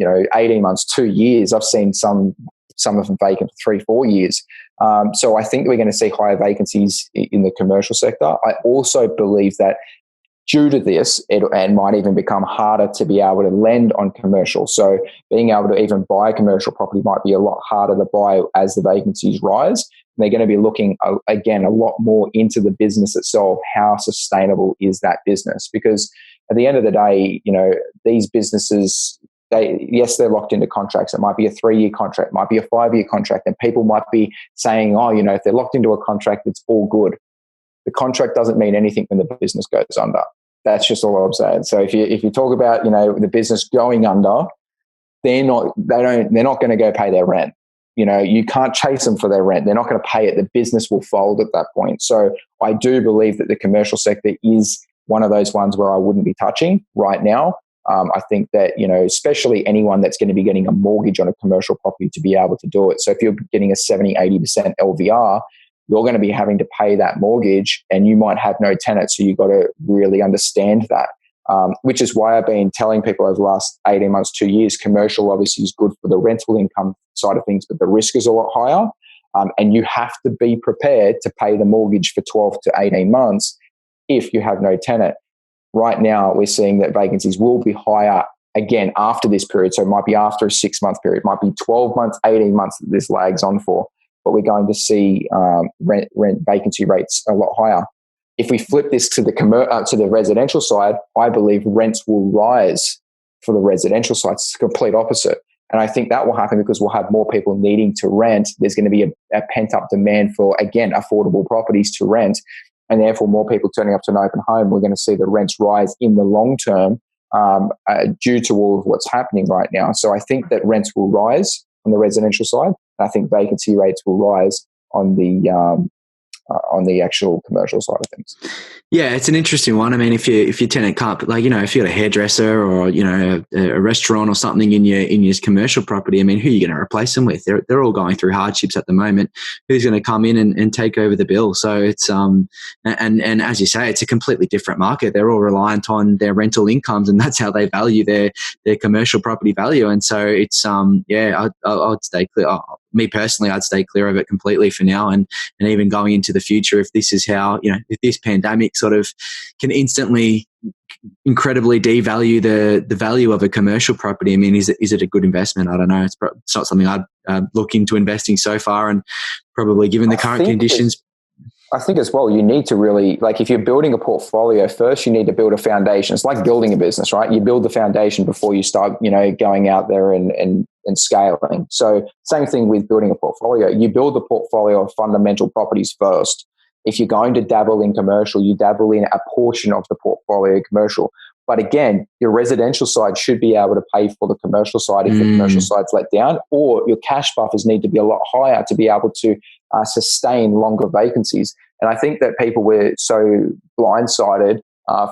18 months, 2 years. I've seen some of them vacant for 3-4 years. So I think we're going to see higher vacancies in the commercial sector. I also believe that due to this, it might even become harder to be able to lend on commercial. So being able to even buy a commercial property might be a lot harder to buy as the vacancies rise. And they're going to be looking, again, a lot more into the business itself. How sustainable is that business? Because at the end of the day, these businesses, they're locked into contracts. It might be a 3-year contract, might be a 5-year contract. And people might be saying, if they're locked into a contract, it's all good. The contract doesn't mean anything when the business goes under. That's just all I'm saying. So if you talk about, the business going under, they're not going to go pay their rent. You can't chase them for their rent. They're not going to pay it. The business will fold at that point. So I do believe that the commercial sector is one of those ones where I wouldn't be touching right now. I think that, especially anyone that's going to be getting a mortgage on a commercial property to be able to do it. So if you're getting a 70, 80% LVR, you're going to be having to pay that mortgage, and you might have no tenant. So you've got to really understand that. which is why I've been telling people over the last 18 months, 2 years, commercial obviously is good for the rental income side of things, but the risk is a lot higher. And you have to be prepared to pay the mortgage for 12 to 18 months if you have no tenant. Right now, we're seeing that vacancies will be higher again after this period. So it might be after a 6-month period, it might be 12 months, 18 months that this lags on for. But we're going to see rent vacancy rates a lot higher. If we flip this to the residential side, I believe rents will rise for the residential side. It's the complete opposite. And I think that will happen because we'll have more people needing to rent. There's going to be a pent-up demand for, again, affordable properties to rent. And therefore, more people turning up to an open home. We're going to see the rents rise in the long term due to all of what's happening right now. So I think that rents will rise on the residential side. And I think vacancy rates will rise on the actual commercial side of things. Yeah, it's an interesting one. I mean, if your tenant can't, like, if you got a hairdresser or a restaurant or something in your commercial property, I mean, who are you going to replace them with? They're all going through hardships at the moment. Who's going to come in and take over the bill? So it's and as you say, it's a completely different market. They're all reliant on their rental incomes, and that's how they value their commercial property value. And so it's I'd stay clear. Me personally, I'd stay clear of it completely for now, and even going into the future, if this is how, if this pandemic sort of can instantly incredibly devalue the value of a commercial property, I mean, is it a good investment? I don't know. It's not something I'd look into investing so far, and probably given the current conditions. I think as well, you need to really, like, if you're building a portfolio, first you need to build a foundation. It's like building a business, right? You build the foundation before you start, going out there and scaling. So same thing with building a portfolio. You build the portfolio of fundamental properties first. If you're going to dabble in commercial, you dabble in a portion of the portfolio commercial. But again, your residential side should be able to pay for the commercial side if the commercial side's let down, or your cash buffers need to be a lot higher to be able to sustain longer vacancies. And I think that people were so blindsided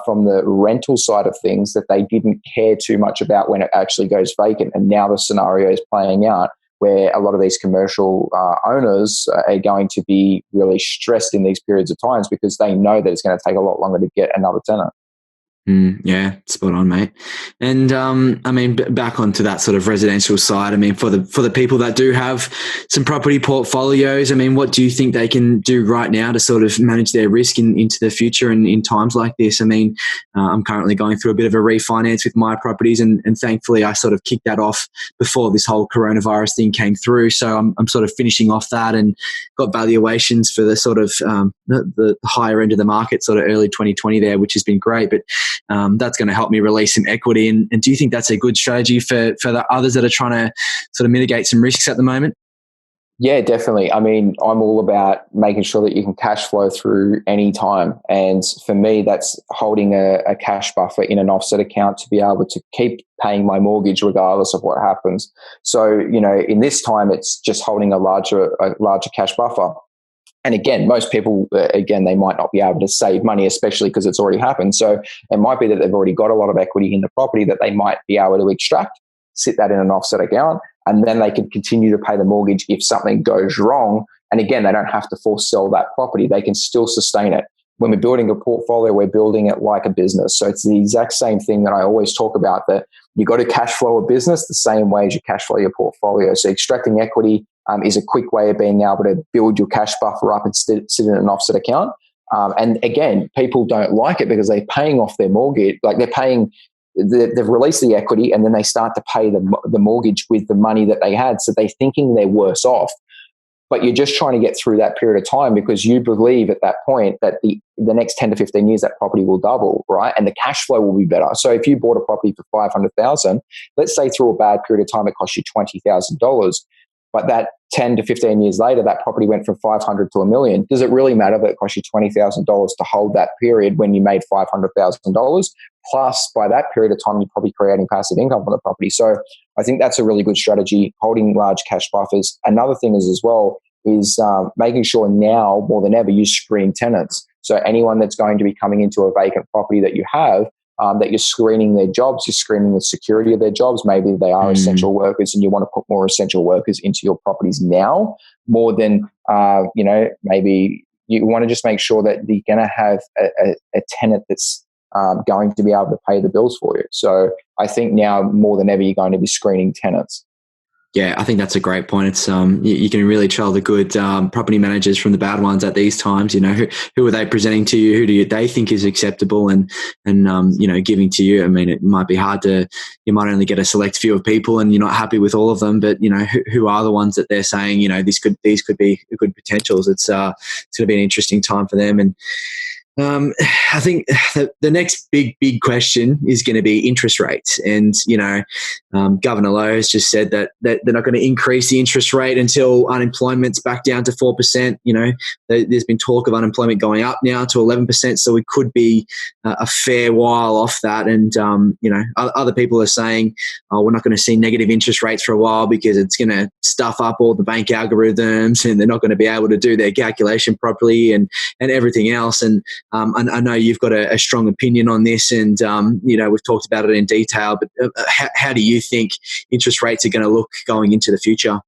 from the rental side of things that they didn't care too much about when it actually goes vacant. And now the scenario is playing out where a lot of these commercial owners are going to be really stressed in these periods of times because they know that it's going to take a lot longer to get another tenant. Yeah, spot on, mate. And I mean, back onto that sort of residential side. I mean, for the people that do have some property portfolios, I mean, what do you think they can do right now to sort of manage their risk into the future and in times like this? I mean, I'm currently going through a bit of a refinance with my properties, and thankfully I sort of kicked that off before this whole coronavirus thing came through. So I'm sort of finishing off that and got valuations for the sort of the higher end of the market, sort of early 2020 there, which has been great. But that's going to help me release some equity. And do you think that's a good strategy for the others that are trying to sort of mitigate some risks at the moment? Yeah, definitely. I mean, I'm all about making sure that you can cash flow through any time. And for me, that's holding a cash buffer in an offset account to be able to keep paying my mortgage regardless of what happens. So, in this time, it's just holding a larger cash buffer. And again, most people, they might not be able to save money, especially because it's already happened. So it might be that they've already got a lot of equity in the property that they might be able to extract, sit that in an offset account, and then they can continue to pay the mortgage if something goes wrong. And again, they don't have to force sell that property. They can still sustain it. When we're building a portfolio, we're building it like a business. So it's the exact same thing that I always talk about, that you got to cash flow a business the same way as you cash flow your portfolio. So extracting equity is a quick way of being able to build your cash buffer up and sit in an offset account. And again, people don't like it because they're paying off their mortgage. Like they've released the equity and then they start to pay the mortgage with the money that they had. So they're thinking they're worse off. But you're just trying to get through that period of time because you believe at that point that the next 10 to 15 years, that property will double, right? And the cash flow will be better. So if you bought a property for $500,000, let's say through a bad period of time, it cost you $20,000. But that 10 to 15 years later, that property went from 500 to $1 million. Does it really matter that it cost you $20,000 to hold that period when you made $500,000? Plus, by that period of time, you're probably creating passive income from the property. So I think that's a really good strategy, holding large cash buffers. Another thing is as well is making sure now more than ever you screen tenants. So anyone that's going to be coming into a vacant property that you have, that you're screening their jobs, you're screening the security of their jobs. Maybe they are essential workers and you want to put more essential workers into your properties now more than, maybe you want to just make sure that you're going to have a tenant that's going to be able to pay the bills for you. So I think now more than ever, you're going to be screening tenants. Yeah, I think that's a great point. It's you can really tell the good property managers from the bad ones at these times. You know, who are they presenting to you? Who do they think is acceptable and you know, giving to you? I mean, it might be hard you might only get a select few of people, and you're not happy with all of them. But you know, who are the ones that they're saying, you know, these could be good potentials. It's going to be an interesting time for them. And I think the next big question is going to be interest rates. And, you know, Governor Lowe has just said that they're not going to increase the interest rate until unemployment's back down to 4%. You know, there's been talk of unemployment going up now to 11%. So we could be a fair while off that. And, you know, other people are saying, oh, we're not going to see negative interest rates for a while because it's going to stuff up all the bank algorithms and they're not going to be able to do their calculation properly and everything else. And I know you've got a strong opinion on this, and you know, we've talked about it in detail. But how do you think interest rates are going to look going into the future?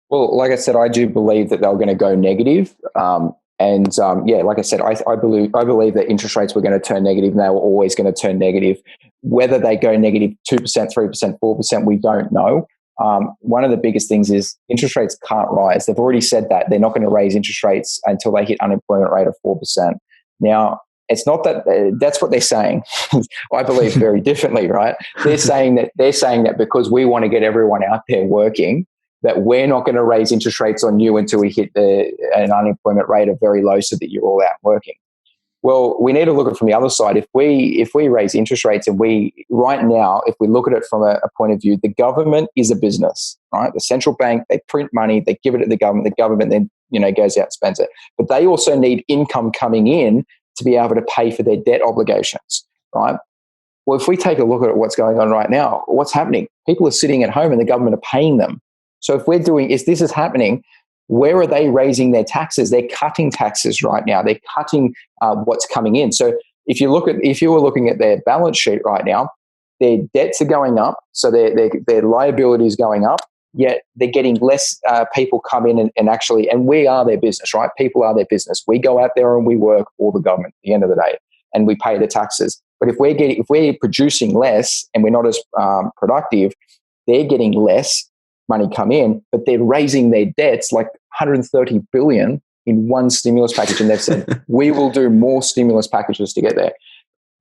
Well, like I said, I do believe that they're going to go negative. Yeah, like I said, I believe that interest rates were going to turn negative, and they were always going to turn negative. Whether they go negative 2%, 3%, 4%, we don't know. One of the biggest things is interest rates can't rise. They've already said that they're not going to raise interest rates until they hit unemployment rate of 4%. Now, it's not that that's what they're saying. I believe very differently, right? They're saying that because we want to get everyone out there working, that we're not going to raise interest rates on you until we hit an unemployment rate of very low, so that you're all out working. Well, we need to look at it from the other side. If we raise interest rates, and right now, if we look at it from a point of view, the government is a business, right? The central bank, they print money, they give it to the government. The government then, you know, goes out and spends it. But they also need income coming in to be able to pay for their debt obligations, right? Well, if we take a look at what's going on right now, what's happening? People are sitting at home and the government are paying them. So if this is happening, where are they raising their taxes? They're cutting taxes right now. They're cutting what's coming in. So if you were looking at their balance sheet right now, their debts are going up, so their liability is going up. Yet they're getting less people come in and we are their business, right? People are their business. We go out there and we work for the government at the end of the day, and we pay the taxes. But if we're producing less and we're not as productive, they're getting less money come in, but they're raising their debts like 130 billion in one stimulus package, and they've said we will do more stimulus packages to get there.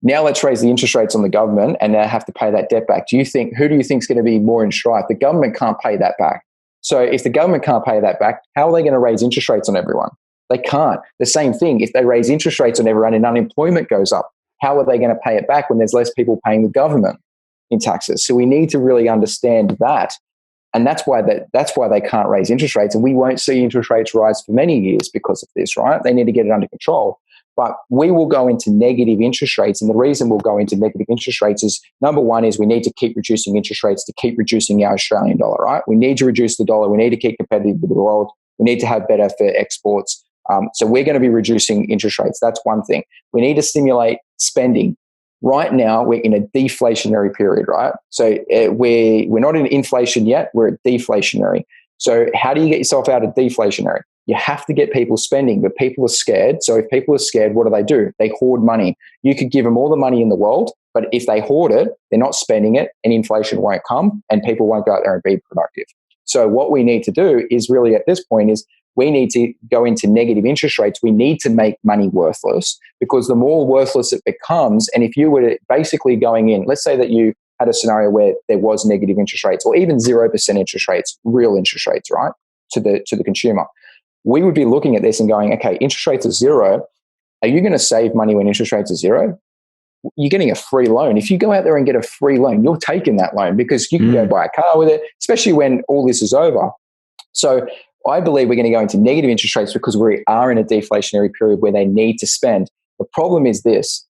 Now let's raise the interest rates on the government, and they have to pay that debt back. Who do you think is going to be more in strife? The government can't pay that back. So if the government can't pay that back, how are they going to raise interest rates on everyone? They can't. The same thing, if they raise interest rates on everyone and unemployment goes up, how are they going to pay it back when there's less people paying the government in taxes? So we need to really understand that. And that's why they can't raise interest rates. And we won't see interest rates rise for many years because of this, right? They need to get it under control. But we will go into negative interest rates. And the reason we'll go into negative interest rates is, number one, is we need to keep reducing interest rates to keep reducing our Australian dollar, right? We need to reduce the dollar. We need to keep competitive with the world. We need to have better for exports. So we're going to be reducing interest rates. That's one thing. We need to stimulate spending. Right now, we're in a deflationary period, right? So we're not in inflation yet. We're at deflationary. So how do you get yourself out of deflationary? You have to get people spending, but people are scared. So if people are scared, what do? They hoard money. You could give them all the money in the world, but if they hoard it, they're not spending it, and inflation won't come, and people won't go out there and be productive. So what we need to do is really, at this point, is we need to go into negative interest rates. We need to make money worthless, because the more worthless it becomes, and if you were basically going in, let's say that you had a scenario where there was negative interest rates, or even 0% interest rates, real interest rates, right, to the consumer, we would be looking at this and going, okay, interest rates are zero. Are you going to save money when interest rates are zero? You're getting a free loan. If you go out there and get a free loan, you're taking that loan, because you can go buy a car with it, especially when all this is over. So I believe we're going to go into negative interest rates because we are in a deflationary period where they need to spend. The problem is this: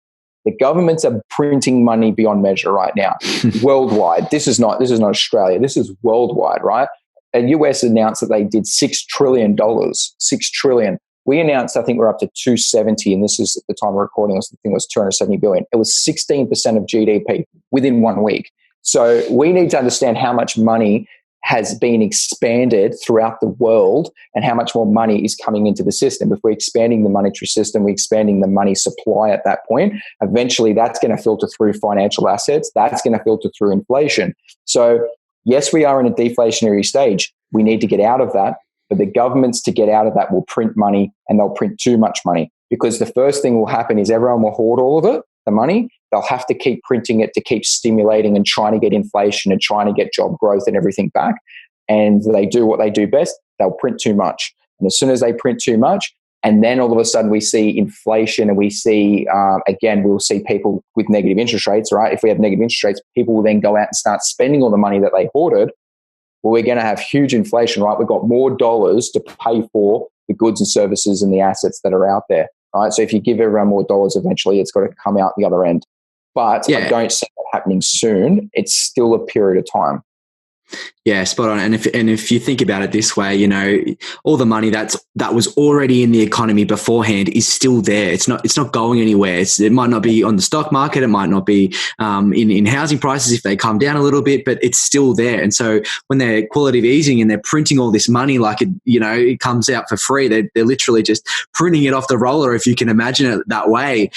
the governments are printing money beyond measure right now, worldwide. This is not Australia. This is worldwide, right? And US announced that they did $6 trillion. $6 trillion. We announced, I think we're up to 270, and this is at the time of recording, I think it was 270 billion. It was 16% of GDP within 1 week. So we need to understand how much money has been expanded throughout the world and how much more money is coming into the system. If we're expanding the monetary system, we're expanding the money supply at that point, eventually that's going to filter through financial assets. That's going to filter through inflation. So yes, we are in a deflationary stage. We need to get out of that. But the governments to get out of that will print money, and they'll print too much money, because the first thing will happen is everyone will hoard all of it, the money. They'll have to keep printing it to keep stimulating and trying to get inflation and trying to get job growth and everything back. And they do what they do best. They'll print too much. And as soon as they print too much, and then all of a sudden we see inflation, and we see, again, we'll see people with negative interest rates, right? If we have negative interest rates, people will then go out and start spending all the money that they hoarded. Well, we're going to have huge inflation, right? We've got more dollars to pay for the goods and services and the assets that are out there, right? So if you give everyone more dollars, eventually it's got to come out the other end. But I don't see that happening soon. It's still a period of time. Yeah, spot on. And if you think about it this way, you know, all the money that was already in the economy beforehand is still there. It's not going anywhere. It might not be on the stock market. It might not be in housing prices if they come down a little bit, but it's still there. And so when they're qualitative easing and they're printing all this money like it comes out for free, they're literally just printing it off the roller, if you can imagine it that way.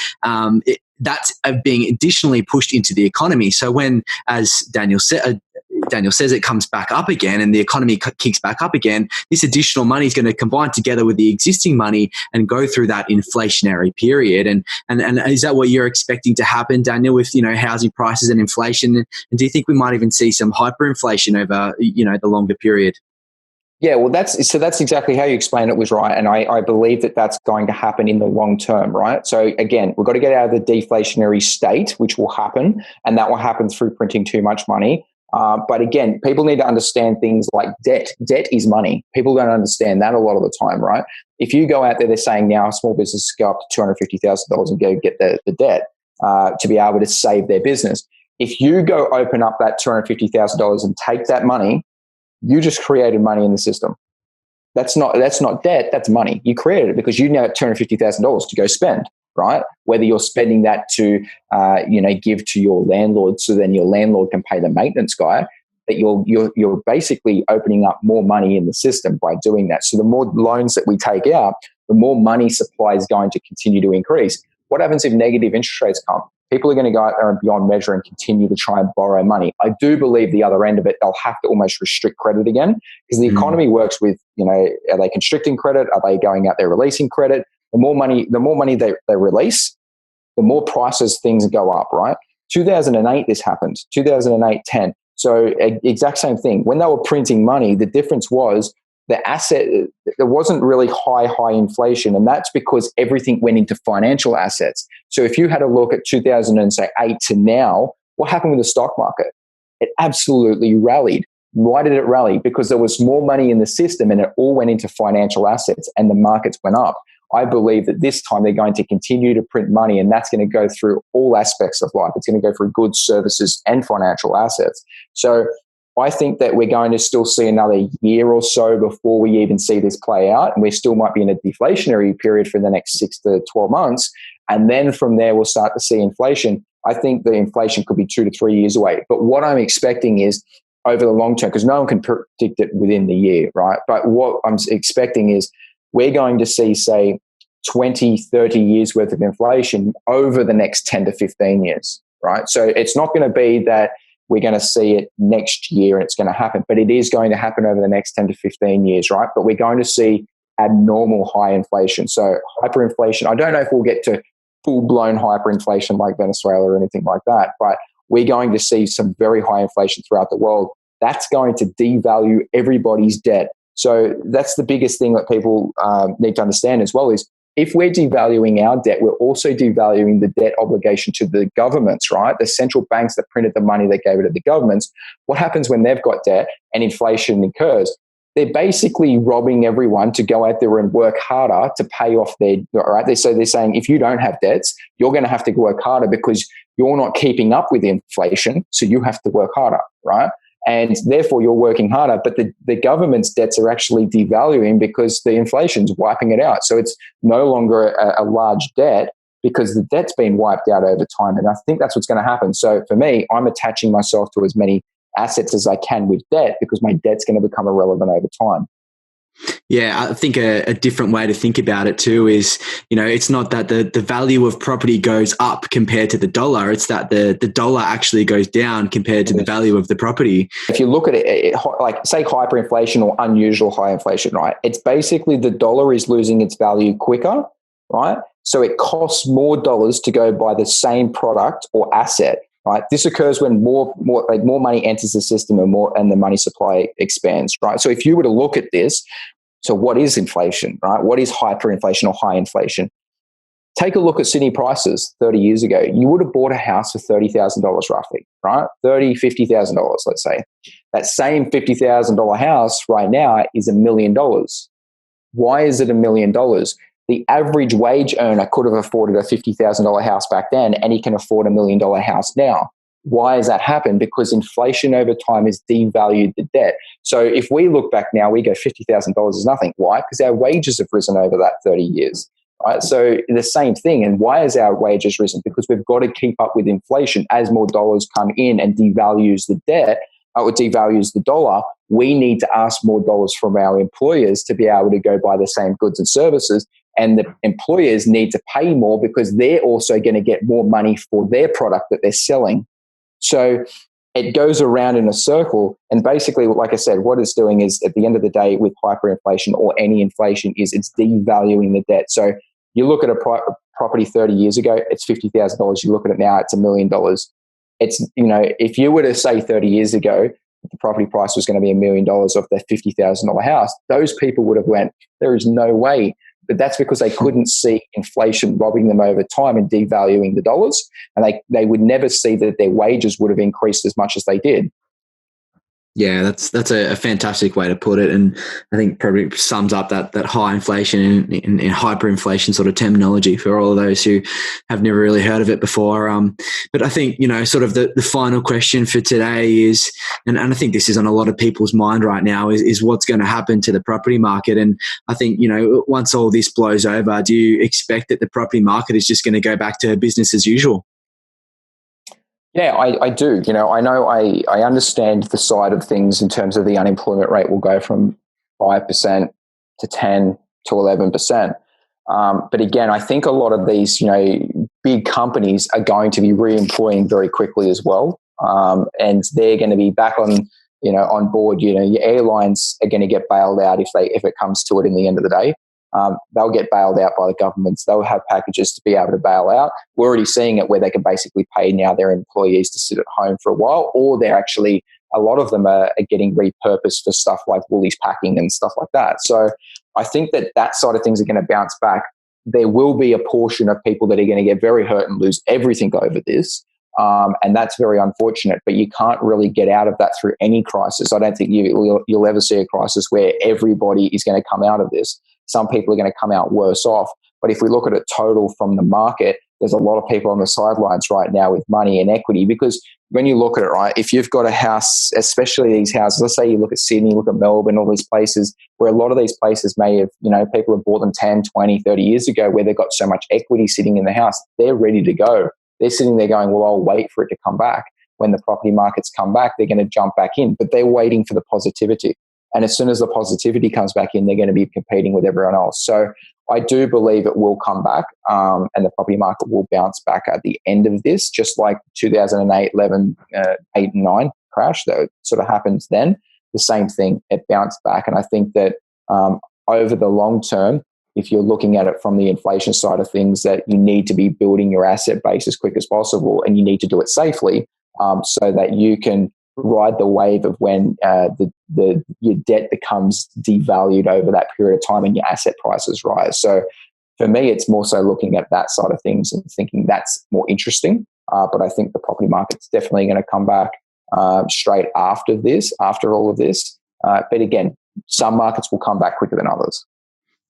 That's being additionally pushed into the economy. So when, as Daniel says, it comes back up again and the economy kicks back up again, this additional money is going to combine together with the existing money and go through that inflationary period. And is that what you're expecting to happen, Daniel, with, you know, housing prices and inflation? And do you think we might even see some hyperinflation over, you know, the longer period? Yeah, well, that's exactly how you explain it was right. And I believe that that's going to happen in the long term, right? So again, we've got to get out of the deflationary state, which will happen, and that will happen through printing too much money. But again, people need to understand things like debt. Debt is money. People don't understand that a lot of the time, right? If you go out there, they're saying now small businesses go up to $250,000 and go get the debt to be able to save their business. If you go open up that $250,000 and take that money, you just created money in the system. That's not debt. That's money. You created it because you now have $250,000 to go spend, right? Whether you're spending that to, give to your landlord, so then your landlord can pay the maintenance guy. That you're basically opening up more money in the system by doing that. So the more loans that we take out, the more money supply is going to continue to increase. What happens if negative interest rates come? People are going to go out there and beyond measure and continue to try and borrow money. I do believe the other end of it, they'll have to almost restrict credit again, because the economy works with, are they constricting credit? Are they going out there releasing credit? The more money they release, the more prices things go up, right? 2008, this happened. 2008, 10. So exact same thing. When they were printing money, the difference was the asset, there wasn't really high inflation. And that's because everything went into financial assets. So if you had a look at 2008 to now, what happened with the stock market? It absolutely rallied. Why did it rally? Because there was more money in the system and it all went into financial assets and the markets went up. I believe that this time they're going to continue to print money, and that's going to go through all aspects of life. It's going to go through goods, services, and financial assets. So I think that we're going to still see another year or so before we even see this play out. And we still might be in a deflationary period for the next 6 to 12 months. And then from there, we'll start to see inflation. I think the inflation could be 2 to 3 years away. But what I'm expecting is over the long term, because no one can predict it within the year, right? But what I'm expecting is we're going to see, say, 20, 30 years worth of inflation over the next 10 to 15 years, right? So it's not going to be that we're going to see it next year and it's going to happen, but it is going to happen over the next 10 to 15 years, right? But we're going to see abnormal high inflation. So hyperinflation, I don't know if we'll get to full-blown hyperinflation like Venezuela or anything like that, but we're going to see some very high inflation throughout the world. That's going to devalue everybody's debt. So that's the biggest thing that people need to understand as well is if we're devaluing our debt, we're also devaluing the debt obligation to the governments, right? The central banks that printed the money that gave it to the governments. What happens when they've got debt and inflation occurs? They're basically robbing everyone to go out there and work harder to pay off their, right? So they're saying if you don't have debts, you're going to have to work harder because you're not keeping up with inflation. So you have to work harder, right? And therefore you're working harder, but the government's debts are actually devaluing because the inflation's wiping it out. So it's no longer a large debt because the debt's been wiped out over time. And I think that's what's going to happen. So for me, I'm attaching myself to as many assets as I can with debt, because my debt's going to become irrelevant over time. Yeah, I think a different way to think about it too is, it's not that the value of property goes up compared to the dollar. It's that the dollar actually goes down compared to the value of the property. If you look at it, like say hyperinflation or unusual high inflation, right? It's basically the dollar is losing its value quicker, right? So it costs more dollars to go buy the same product or asset, right? This occurs when more money enters the system and the money supply expands, right? So if you were to look at this, so what is inflation, right? What is hyperinflation or high inflation? Take a look at Sydney prices 30 years ago. You would have bought a house for $30,000 roughly, right? $50,000, let's say. That same $50,000 house right now is $1 million. Why is it $1 million? The average wage earner could have afforded a $50,000 house back then, and he can afford $1 million house now. Why has that happened? Because inflation over time has devalued the debt. So if we look back now, we go $50,000 is nothing. Why? Because our wages have risen over that 30 years. Right? So the same thing. And why has our wages risen? Because we've got to keep up with inflation. As more dollars come in and devalues the debt, or devalues the dollar, we need to ask more dollars from our employers to be able to go buy the same goods and services. And the employers need to pay more because they're also going to get more money for their product that they're selling. So it goes around in a circle. And basically, like I said, what it's doing is, at the end of the day, with hyperinflation or any inflation, is it's devaluing the debt. So you look at a property 30 years ago, it's $50,000. You look at it now, it's $1 million. It's, if you were to say 30 years ago, the property price was going to be $1 million off their $50,000 house, those people would have went, there is no way. But that's because they couldn't see inflation robbing them over time and devaluing the dollars. And they would never see that their wages would have increased as much as they did. Yeah, that's a fantastic way to put it, and I think probably sums up that high inflation and hyperinflation sort of terminology for all of those who have never really heard of it before. But I think, sort of the final question for today is, and I think this is on a lot of people's mind right now, is what's going to happen to the property market. And I think, once all this blows over, do you expect that the property market is just going to go back to business as usual? Yeah, I do. I understand the side of things in terms of the unemployment rate will go from 5% to 10 to 11%. But again, I think a lot of these, big companies are going to be re-employing very quickly as well. And they're going to be back on board. Your airlines are going to get bailed out if it comes to it in the end of the day. They'll get bailed out by the governments. They'll have packages to be able to bail out. We're already seeing it where they can basically pay now their employees to sit at home for a while, or they're actually, a lot of them are getting repurposed for stuff like Woolies packing and stuff like that. So I think that side of things are going to bounce back. There will be a portion of people that are going to get very hurt and lose everything over this. And that's very unfortunate, but you can't really get out of that through any crisis. I don't think you'll ever see a crisis where everybody is going to come out of this. Some people are going to come out worse off. But if we look at it total from the market, there's a lot of people on the sidelines right now with money and equity, because when you look at it, right, if you've got a house, especially these houses, let's say you look at Sydney, look at Melbourne, all these places where a lot of these places may have, people have bought them 10, 20, 30 years ago where they've got so much equity sitting in the house, they're ready to go. They're sitting there going, well, I'll wait for it to come back. When the property markets come back, they're going to jump back in, but they're waiting for the positivity. And as soon as the positivity comes back in, they're going to be competing with everyone else. So I do believe it will come back, and the property market will bounce back at the end of this, just like 2008, 11, 8 and 9 crash that sort of happens then. The same thing, it bounced back. And I think that over the long term, if you're looking at it from the inflation side of things, that you need to be building your asset base as quick as possible, and you need to do it safely so that you can ride the wave of when your debt becomes devalued over that period of time and your asset prices rise. So for me, it's more so looking at that side of things and thinking that's more interesting. But I think the property market's definitely going to come back straight after all of this. But again, some markets will come back quicker than others.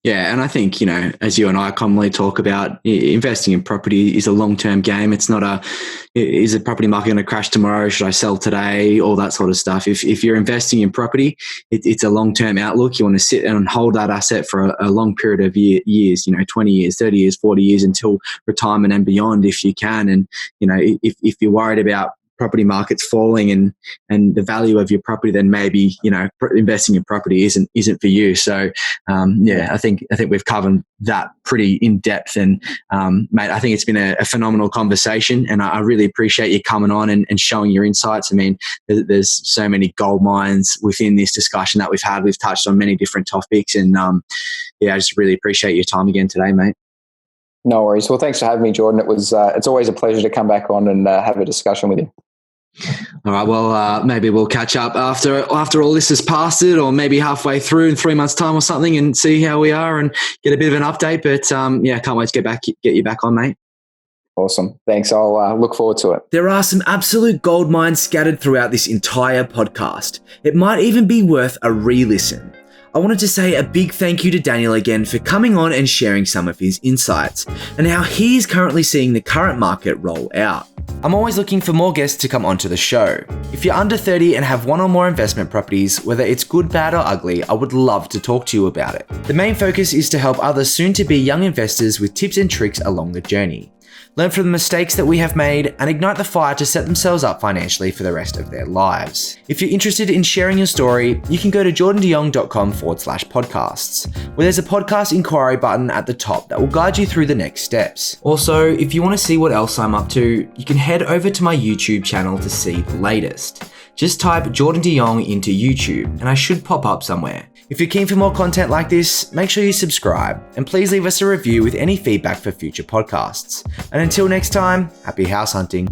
Yeah, and I think, as you and I commonly talk about, investing in property is a long-term game. It's not is the property market going to crash tomorrow? Should I sell today? All that sort of stuff. If you're investing in property, it's a long-term outlook. You want to sit and hold that asset for a long period of years, 20 years, 30 years, 40 years until retirement and beyond if you can. And, if you're worried about property market's falling and the value of your property, then maybe, investing in property isn't for you. So, I think we've covered that pretty in depth. And, mate, I think it's been a phenomenal conversation, and I really appreciate you coming on and showing your insights. I mean, there's so many gold mines within this discussion that we've had. We've touched on many different topics, and I just really appreciate your time again today, mate. No worries. Well, thanks for having me, Jordan. It's always a pleasure to come back on and have a discussion with you. All right. Well, maybe we'll catch up after all this has passed it, or maybe halfway through in 3 months' time or something, and see how we are and get a bit of an update. But can't wait to get you back on, mate. Awesome. Thanks. I'll look forward to it. There are some absolute gold mines scattered throughout this entire podcast. It might even be worth a re-listen. I wanted to say a big thank you to Daniel again for coming on and sharing some of his insights and how he is currently seeing the current market roll out. I'm always looking for more guests to come onto the show. If you're under 30 and have one or more investment properties, whether it's good, bad, or ugly, I would love to talk to you about it. The main focus is to help other soon-to-be young investors with tips and tricks along the journey. Learn from the mistakes that we have made and ignite the fire to set themselves up financially for the rest of their lives. If you're interested in sharing your story, you can go to jordandeyong.com/podcasts, where there's a podcast inquiry button at the top that will guide you through the next steps. Also, if you want to see what else I'm up to, you can head over to my YouTube channel to see the latest. Just type Jordan de Jong into YouTube and I should pop up somewhere. If you're keen for more content like this, make sure you subscribe and please leave us a review with any feedback for future podcasts. And until next time, happy house hunting.